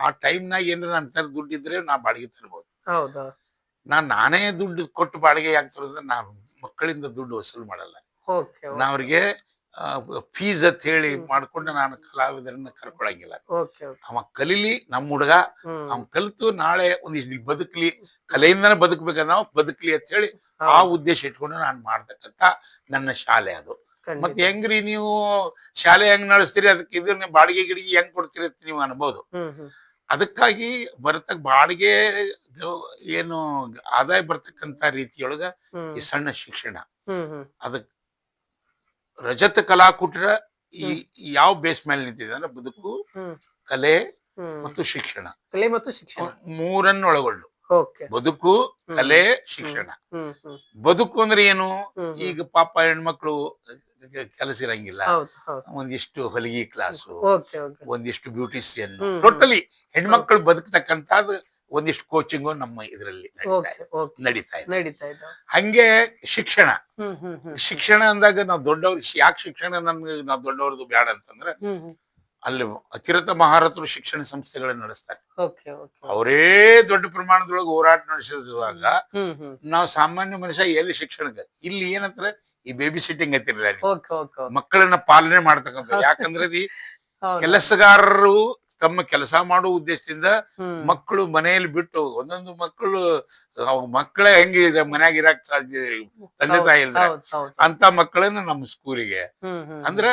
ಆ ಟೈಮ್ನಾಗ ಏನಾರ ನನ್ನ ತರ ದುಡ್ಡಿದ್ರೆ ನಾ ಬಾಡಿಗೆ ತರ್ಬೋದು. ಹೌದು. ನಾನೇ ದುಡ್ಡು ಕೊಟ್ಟು ಬಾಡಿಗೆ ಯಾಕೆ ತರೋದ್ರೆ ನಾನು ಮಕ್ಕಳಿಂದ ದುಡ್ಡು ವಸೂಲು ಮಾಡಲ್ಲ. ಓಕೆ ನಾ ಅವ್ರಿಗೆ ಫೀಸ್ ಅಂತ ಹೇಳಿ ಹ್ಮ್ ಮಾಡ್ಕೊಂಡು ನಾನು ಕಲಾವಿದರನ್ನ ಕರ್ಕೊಳಂಗಿಲ್ಲ. Okay okay. ಅವ ಕಲೀಲಿ, ನಮ್ಮ ಹುಡುಗ ಅವ್ನ್ ಹ್ಮ್ ಕಲಿತು ನಾಳೆ ಒಂದಿಷ್ಟು ಬದುಕ್ಲಿ, ಕಲೆಯಿಂದನೇ ಬದುಕ್ಬೇಕಂದ್ರೆ ನಾವು ಬದುಕ್ಲಿ ಅಂತ ಹೇಳಿ ಆ ಹೌದು ಉದ್ದೇಶ ಇಟ್ಕೊಂಡು ನಾನು ಮಾಡ್ತಕ್ಕಂತ ನನ್ನ ಶಾಲೆ ಅದು. ಮತ್ತೆ ಖಂಡಿತ. ಹೆಂಗ್ರಿ ನೀವು ಶಾಲೆ ಹೆಂಗ್ ನಡೆಸ್ತೀರಿ, ಅದಕ್ಕೆ ಇದನ್ನ ಬಾಡಿಗೆ ಗಿಡಿಗೆ ಹೆಂಗ್ ಕೊಡ್ತೀರಿ ಅಂತ ನೀವು ಅನ್ಬೋದು. ಹ್ಮ್ ಅದಕ್ಕಾಗಿ ಬಾಡಿಗೆ ಏನು ಆದಾಯ ಬರ್ತಕ್ಕಂತ ರೀತಿಯೊಳಗ ಹ್ಮ್ ಈ ಸಣ್ಣ ಶಿಕ್ಷಣ, ಹ್ಮ್ ಅದಕ್ ರಜತ ಕಲಾಕುಟರ ಈ ಹ್ಮ್ ಯಾವ ಬೇಸ್ ಮೇಲೆ ನಿಂತಿದೆ ಅಂದ್ರೆ ಬದುಕು, ಹ್ಮ್ ಕಲೆ ಹ್ಮ್ ಮತ್ತು ಶಿಕ್ಷಣ ಕಲೆ ಮತ್ತು ಶಿಕ್ಷಣ. ಮೂರನ್ನು ಒಳಗೊಳ್ಳು. ಓಕೆ. ಬದುಕು, ಹ್ಮ್ ಕಲೆ, ಹ್ಮ್ ಶಿಕ್ಷಣ. ಹ್ಮ್ ಬದುಕು ಅಂದ್ರೆ ಏನು? ಹ್ಮ್ ಈಗ ಪಾಪ ಹೆಣ್ಮಕ್ಳು ಕೆಲಸ ಇರಂಗಿಲ್ಲ, ಹೌದು ಹೌದು. ಒಂದಿಷ್ಟು ಹೊಲಿಗೆ ಕ್ಲಾಸು, ಓಕೆ ಓಕೆ. ಒಂದಿಷ್ಟು ಬ್ಯೂಟಿಷಿಯನ್, ಹ್ಮ್ ಟೋಟಲಿ ಹೌದು. ಹೆಣ್ಮಕ್ಳು ಬದುಕ್ತಕ್ಕಂಥದ್ದು ಒಂದಿಷ್ಟು ಕೋಚಿಂಗು ನಮ್ಮ ಇದರಲ್ಲಿ ಓಕೆ ಓಕೆ. ನಡೀತಾ ಇದೆ. ನಡೀತಾ ಇದ್ದ. ಹಂಗೆ ಶಿಕ್ಷಣ. ಹ್ಮ್ ಶಿಕ್ಷಣ ಅಂದಾಗ ನಾವು ದೊಡ್ಡವ್ರು ಯಾಕೆ ಶಿಕ್ಷಣ ನಮ್ಗೆ ನಾವು ದೊಡ್ಡವ್ರದ್ದು ಬೇಡ ಅಂತಂದ್ರೆ, ಹ್ಮ್ ಅಲ್ಲಿ ಅತಿರಥ ಮಹಾರಥರು ಶಿಕ್ಷಣ ಸಂಸ್ಥೆಗಳನ್ನ ನಡೆಸ್ತಾರೆ. Okay okay. ಅವರೇ ದೊಡ್ಡ ಪ್ರಮಾಣದೊಳಗೆ ಹೋರಾಟ ನಡೆಸಿರುವಾಗ ಹ್ಮ್ ನಾವು ಸಾಮಾನ್ಯ ಮನುಷ್ಯ ಎಲ್ಲಿ ಶಿಕ್ಷಣಕ್ಕೆ, ಇಲ್ಲಿ ಏನಂತಾರೆ ಈ ಬೇಬಿ ಸಿಟ್ಟಿಂಗ್ ಅಂತಿರಲ್ಲ, ಓಕೆ ಓಕೆ. ಮಕ್ಕಳನ್ನ ಪಾಲನೆ ಮಾಡ್ತಕ್ಕಂಥ. ಯಾಕಂದ್ರೆ ಈ ಹೌದು. ಕೆಲಸಗಾರರು ತಮ್ಮ ಕೆಲಸ ಮಾಡುವ ಉದ್ದೇಶದಿಂದ ಹ್ಮ್ ಮಕ್ಕಳು ಮನೆಯಲ್ಲಿ ಬಿಟ್ಟು ಒಂದೊಂದು ಮಕ್ಕಳೇ ಹೆಂಗೆ ಮನ್ಯಾಗ ಇರಕ್ ಸಾಧ್ಯ, ತಂದೆ ತಾಯಿ ಇಲ್ದ್ರೆ ಹೌದು ಹೌದು. ಅಂತ ಮಕ್ಕಳನ್ನ ನಮ್ಮ ಸ್ಕೂಲಿಗೆ ಅಂದ್ರ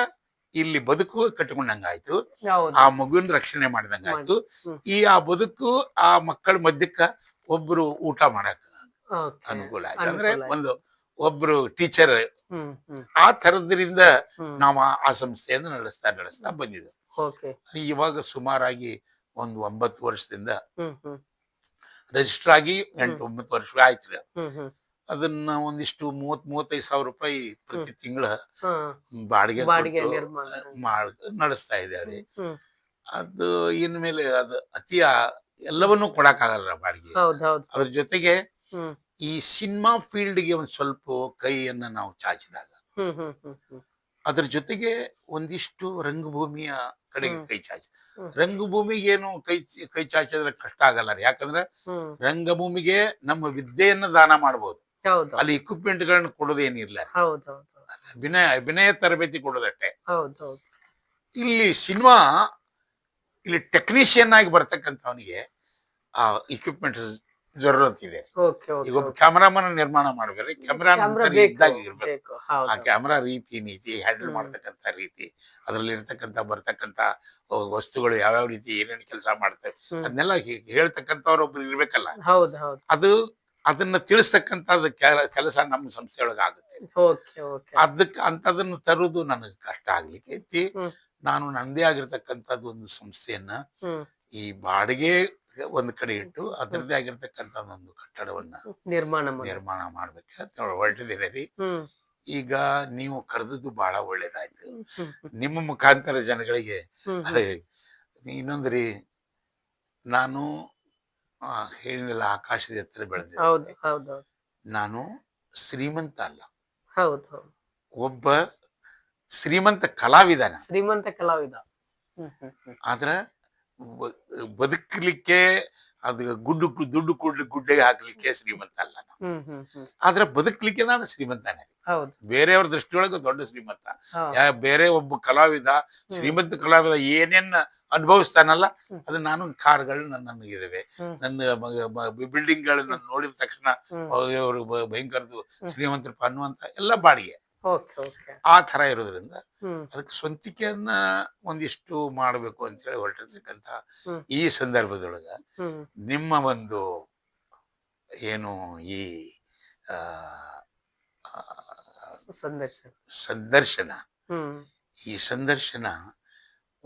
ಇಲ್ಲಿ ಬದುಕು ಕಟ್ಕೊಂಡಂಗಾಯ್ತು, ಹೌದು. ಆ ಮಗುವಿನ ರಕ್ಷಣೆ ಮಾಡಿದಂಗಾಯ್ತು. ಹ್ಮ್. ಆ ಬದುಕು ಆ ಮಕ್ಕಳ ಮಧ್ಯಕ್ಕ ಒಬ್ರು ಊಟ ಮಾಡಕ್ ಓಕೆ. ಅನುಕೂಲ ಆಯ್ತು. ಅಂದ್ರೆ ಅನುಕೂಲ ಆಯ್ತು. ಒಬ್ರು ಟೀಚರ್, ಹ್ಮ್ ಆ ತರದ್ರಿಂದ ಹ್ಮ್ ನಾವು ಆ ಸಂಸ್ಥೆಯನ್ನು ನಡೆಸ್ತಾ ಬಂದಿದ್ದು. ಓಕೆ. ಇವಾಗ ಸುಮಾರಾಗಿ ಒಂದು 9 ವರ್ಷದಿಂದ ಹ್ಮ್ ರಿಜಿಸ್ಟರ್ ಆಗಿ 8-9 ವರ್ಷ ಆಯ್ತು. ಹ್ಮ್ ಅದನ್ನ ಒಂದಿಷ್ಟು 30-35 ಸಾವಿರ ರೂಪಾಯಿ ಪ್ರತಿ ತಿಂಗಳ ಹಾ. ಬಾಡಿಗೆ ಬಾಡಿಗೆ ಕೊಟ್ಟು ನಿರ್ಮಾಣ. ನಡೆಸ್ತಾ ಇದ್ದೇವ್ರಿ. ಹ್ಮ್ ಅದು ಇನ್ಮೇಲೆ ಅದು ಎಲ್ಲವನ್ನೂ ಕೊಡಕ್ಕಾಗಲ್ಲ ಬಾಡಿಗೆ. ಹೌದು ಹೌದು. ಅದ್ರ ಜೊತೆಗೆ ಹ್ಮ್ ಈ ಸಿನಿಮಾ ಫೀಲ್ಡ್ಗೆ ಒಂದ್ ಸ್ವಲ್ಪ ಕೈಯನ್ನ ನಾವು ಚಾಚಿದಾಗ, ಹ್ಮ್ ಅದ್ರ ಜೊತೆಗೆ ಒಂದಿಷ್ಟು ರಂಗಭೂಮಿಯ ಕಡೆಗೆ ಹ್ಮ್ ಕೈ ಚಾಚಿ, ಹ್ಮ್ ರಂಗಭೂಮಿಗೆ ಏನು ಕೈ ಚಾಚಿದ್ರೆ ಕಷ್ಟ ಆಗಲ್ಲ ರೀ. ಯಾಕಂದ್ರೆ ಹ್ಮ್ ರಂಗಭೂಮಿಗೆ ನಮ್ಮ ವಿದ್ಯೆಯನ್ನ ದಾನ ಮಾಡ್ಬೋದು, ಹೌದು ಅಲ್ಲಿ equipment ಗಳನ್ನ ಕೊಡೋದೇನಿಲ್ಲ. ಹೌದು ಹೌದು ಅಭಿನಯ ತರಬೇತಿ ಕೊಡೋದಷ್ಟೇ. ಹೌದು ಹೌದು. ಇಲ್ಲಿ ಇಲ್ಲಿ ಟೆಕ್ನಿಷಿಯನ್ ಆಗಿ ಬರ್ತಕ್ಕಂಥವನಿಗೆ ಆ ಇಕ್ವಿಪ್ಮೆಂಟ್ ಜರೂರತ್ ಇದೆ. ಓಕೆ ಈಗ ಓಕೆ. ಒಬ್ಬ ಕ್ಯಾಮರಾಮನ್ ನಿರ್ಮಾಣ ಮಾಡ್ಬೇಕ್ರಿ, ಕ್ಯಾಮರಾ ಕ್ಯಾಮ್ರಾ ಇದ್ದಾಗ ಇರ್ಬೇಕು. ಬೇಕು. ಆ ಹೌದು. ಕ್ಯಾಮರಾ ರೀತಿ ನೀತಿ ಹ್ಯಾಂಡಲ್ ಹ್ಮ್. ಮಾಡ್ತಕ್ಕಂಥ ರೀತಿ, ಅದ್ರಲ್ಲಿ ಬರ್ತಕ್ಕಂಥ ವಸ್ತುಗಳು ಯಾವ್ಯಾವ ರೀತಿ ಏನೇನು ಕೆಲಸ ಮಾಡ್ತವೆ ಹ್ಮ್. ಅದನ್ನೆಲ್ಲ ಹೇಳ್ತಕ್ಕಂಥವ್ರು ಒಬ್ರು ಇರ್ಬೇಕಲ್ಲ. ಹೌದು ಹೌದು. ಅದನ್ನ ತಿಳಿಸ್ತಕ್ಕಂಥ ಕೆಲಸ ನಮ್ಮ ಸಂಸ್ಥೆಯೊಳಗೆ ಆಗುತ್ತೆ. Okay okay. ಅಂತದನ್ನು ತರುವುದು ನನಗೆ ಕಷ್ಟ ಆಗ್ಲಿಕ್ಕೆ ಐತಿ. ಹ್ಮ್. ನಾನು ನಂದೇ ಆಗಿರ್ತಕ್ಕಂಥದ್ದು ಒಂದು ಸಂಸ್ಥೆಯನ್ನ ಹ್ಮ್ ಈ ಬಾಡಿಗೆ ಒಂದ್ ಕಡೆ ಇಟ್ಟು ಅದರದ್ದೇ ಆಗಿರ್ತಕ್ಕಂಥ ಒಂದು ಕಟ್ಟಡವನ್ನ ನಿರ್ಮಾಣ ಮಾಡ್ಬೇಕಂತ ಹೊರಟಿದ್ದೇನೆ ರೀ. ಹ್ಮ್ ಈಗ ನೀವು ಕರೆದದ್ದು ಬಹಳ ಒಳ್ಳೇದಾಯ್ತು. ಹ್ಮ್ ನಿಮ್ಮ ಮುಖಾಂತರ ಜನಗಳಿಗೆ ಹ್ಮ್ ಅದೇ ಇನ್ನೊಂದ್ರಿ, ನಾನು ಹೇಳಿಲ್ಲ ಆಕಾಶದ ಎತ್ತರ ಹೌದು ಬೆಳೆದ, ಹೌದು ಹೌದು. ನಾನು ಶ್ರೀಮಂತ ಅಲ್ಲ, ಹೌದು ಹೌದು. ಒಬ್ಬ ಶ್ರೀಮಂತ ಕಲಾವಿದನ. ಶ್ರೀಮಂತ ಕಲಾವಿದ. ಆದ್ರ ಬದುಕಲಿಕ್ಕೆ ಅದು ದುಡ್ಡು ಗುಡ್ಡೆಗೆ ಹಾಕ್ಲಿಕ್ಕೆ ಶ್ರೀಮಂತ ಅಲ್ಲ ನಾನು. ಆದ್ರೆ ಬದುಕಲಿಕ್ಕೆ ನಾನು ಶ್ರೀಮಂತನೇ. ಹೌದು. ಬೇರೆಯವ್ರ ದೃಷ್ಟಿಯೊಳಗೆ ದೊಡ್ಡ ಶ್ರೀಮಂತ. ಹಾ. ಬೇರೆ ಒಬ್ಬ ಕಲಾವಿದ, ಶ್ರೀಮಂತ ಕಲಾವಿದ ಏನೇನ್ ಅನುಭವಿಸ್ತಾನಲ್ಲ ಅದು ನಾನು ಕಾರ್ಗಳು ನನಗಿದಾವೆ, ನನ್ನ ಬಿಲ್ಡಿಂಗ್ ಗಳನ್ನ ನೋಡಿದ ತಕ್ಷಣ ಅವರು ಭಯಂಕರದು ಶ್ರೀಮಂತರಪ್ಪ ಅನ್ನುವಂತ ಎಲ್ಲ ಬಾಡಿಗೆ ಆ ತರ ಇರೋದ್ರಿಂದ ಅದಕ್ಕೆ ಸ್ವಂತಿಕೆಯನ್ನ ಒಂದಿಷ್ಟು ಮಾಡಬೇಕು ಅಂತ ಹೇಳಿ ಹೊರಟಿರ್ತಕ್ಕಂತ ಈ ಸಂದರ್ಭದೊಳಗ ನಿಮ್ಮ ಒಂದು ಏನು ಈ ಆ, ಆ, ಸಂದರ್ಶನ. ಸಂದರ್ಶನ. ಹ್ಮ್ ಈ ಸಂದರ್ಶನ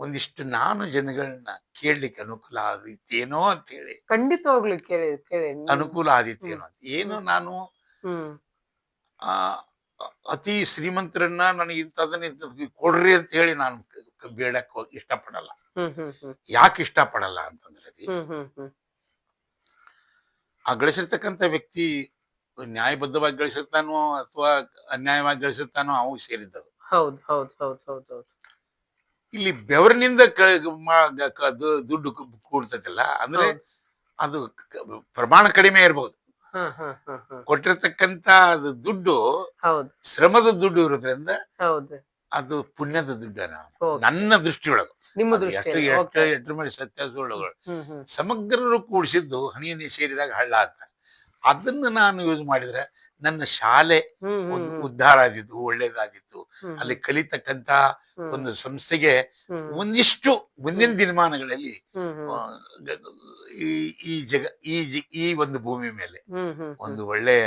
ಒಂದಿಷ್ಟು ನಾನು ಜನಗಳನ್ನ ಕೇಳಲಿಕ್ಕೆ ಅನುಕೂಲ ಆದಿತ್ತೇನೋ ಅಂತೇಳಿ, ಖಂಡಿತವಾಗ್ಲು ಕೇಳಿ ಕೇಳಿ ಅನುಕೂಲ ಆದಿತ್ತೇನೋ ಅಂತ. ಏನು ನಾನು ಹ್ಮ್ ಆ ಅತಿ ಶ್ರೀಮಂತರನ್ನ ನನಗೆ ಇಂಥದನ್ನ ಇಂಥದ್ದು ಕೊಡ್ರಿ ಅಂತ ಹೇಳಿ ನಾನು ಬೇಡಕ್ ಇಷ್ಟಪಡಲ್ಲ. ಹ್ಮ್ ಹ್ಮ್ ಹ್ಮ್ ಯಾಕೆ ಇಷ್ಟಪಡಲ್ಲ ಅಂತಂದ್ರೆ ರೀ, ಹ್ಮ್ ಹ್ಮ್ ಹ್ಮ್ ಆ ಗಳಿಸಿರ್ತಕ್ಕಂಥ ವ್ಯಕ್ತಿ ನ್ಯಾಯಬದ್ಧವಾಗಿ ಗಳಿಸಿರ್ತಾನೋ ಅಥವಾ ಅನ್ಯಾಯವಾಗಿ ಗಳಿಸಿರ್ತಾನೋ ಅವು ಸೇರಿದ್ದದು. ಹೌದ್ ಹೌದ್ ಹೌದ್ ಹೌದ್ ಹೌದ್ ಇಲ್ಲಿ ಬೆವರಿನಿಂದ ದುಡ್ಡು ಕೂಡ್ತೈತಲ್ಲ, ಅಂದ್ರೆ ಹೌದ್. ಅದು ಪ್ರಮಾಣ ಕಡಿಮೆ ಇರ್ಬೋದು. ಹ್ಮ್ ಹ್ಮ್ ಹ್ಮ್ ಹ್ಮ್ ಕೊಟ್ಟಿರ್ತಕ್ಕಂಥ ಅದು ದುಡ್ಡು ಹೌದ್ ಶ್ರಮದ ದುಡ್ಡು ಇರೋದ್ರಿಂದ ಹೌದ್. ಅದು ಪುಣ್ಯದ ದುಡ್ಡು. Okay. ನನ್ನ ದೃಷ್ಟಿಯೊಳಗೆ ನಿಮ್ಮ ಅದು ಎಷ್ಟು ದೃಷ್ಟಿಯಲ್ಲಿ ಎಷ್ಟು okay. ಎಷ್ಟರ ಮೇಲೆ ಸತ್ಯ ಸುಳ್ಳುಗಳು ಹ್ಮ್ ಹ್ಮ್ ಸಮಗ್ರರು ಕೂಡಿಸಿದ್ದು ಹನಿ ಸೇರಿದಾಗ ಹಳ್ಳ ಅಂತ. ಅದನ್ನ ನಾನು ಯೂಸ್ ಮಾಡಿದ್ರೆ ನನ್ನ ಶಾಲೆ ಹ್ಮ್ ಹ್ಮ್ ಒಂದು ಹ್ಮ್ ಉದ್ಧಾರ ಆದಿತ್ತು, ಒಳ್ಳೇದಾದಿತ್ತು. ಹ್ಮ್ ಅಲ್ಲಿ ಕಲಿತಕ್ಕಂತ ಹ್ಮ್ ಒಂದು ಸಂಸ್ಥೆಗೆ ಹ್ಮ್ ಒಂದಿಷ್ಟು ಮುಂದಿನ ದಿನಮಾನಗಳಲ್ಲಿ ಹ್ಮ್ ಹ್ಮ್ ಆ, ಗ- ಈ ಈ ಜಗ ಈ ಒಂದು ಭೂಮಿ ಮೇಲೆ ಹ್ಮ್ ಹ್ಮ್ ಒಂದು ಒಳ್ಳೆ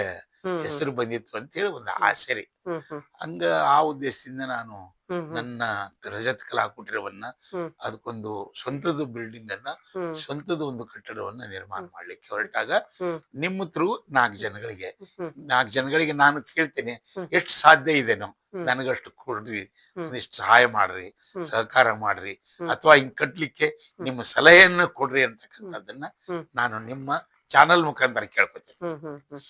ಹ್ಮ್ ಹೆಸರು ಬಂದಿತ್ತು ಅಂತೇಳಿ ಒಂದು ಆಸೆ ರೀ. ಹ್ಮ್ ಹ್ಮ್ ಹಂಗ ಆ ಉದ್ದೇಶದಿಂದ ನಾನು ಹ್ಮ್ ಹ್ಮ್ ನನ್ನ ರಜತ್ ಕಲಾ ಕುಟೀರವನ್ನ, ಹ್ಮ್ ಅದಕ್ಕೊಂದು ಸ್ವಂತದ ಬಿಲ್ಡಿಂಗ್ ಅನ್ನ, ಹ್ಮ್ ಸ್ವಂತದ ಒಂದು ಕಟ್ಟಡವನ್ನ ನಿರ್ಮಾಣ ಮಾಡ್ಲಿಕ್ಕೆ ಹೊರಟಾಗ ಹ್ಮ್ ನಿಮ್ಮ ಥ್ರೂ 4 ಜನಗಳಿಗೆ ಹ್ಮ್ 4 ಜನಗಳಿಗೆ ನಾನು ಕೇಳ್ತೇನೆ, ಹ್ಮ್. ಎಷ್ಟು ಸಾಧ್ಯ ಇದೆನೋ ಹ್ಮ್. ನನಗಷ್ಟು ಕೊಡ್ರಿ, ಹ್ಮ್. ಒಂದಿಷ್ಟು ಸಹಾಯ ಮಾಡ್ರಿ, ಹ್ಮ್. ಸಹಕಾರ ಮಾಡ್ರಿ, ಹ್ಮ್. ಅಥವಾ ಹಿಂಗ್ ಕಟ್ಲಿಕ್ಕೆ ನಿಮ್ಮ ಸಲಹೆಯನ್ನು ಕೊಡ್ರಿ ಅಂತಕ್ಕಂಥದ್ದನ್ನ ಹ್ಮ್. ನಾನು ನಿಮ್ಮ ಚಾನಲ್ ಮುಖಾಂತರ ಕೇಳ್ಕೊತೇನೆ. ಹ್ಮ್ ಹ್ಮ್ ಹ್ಮ್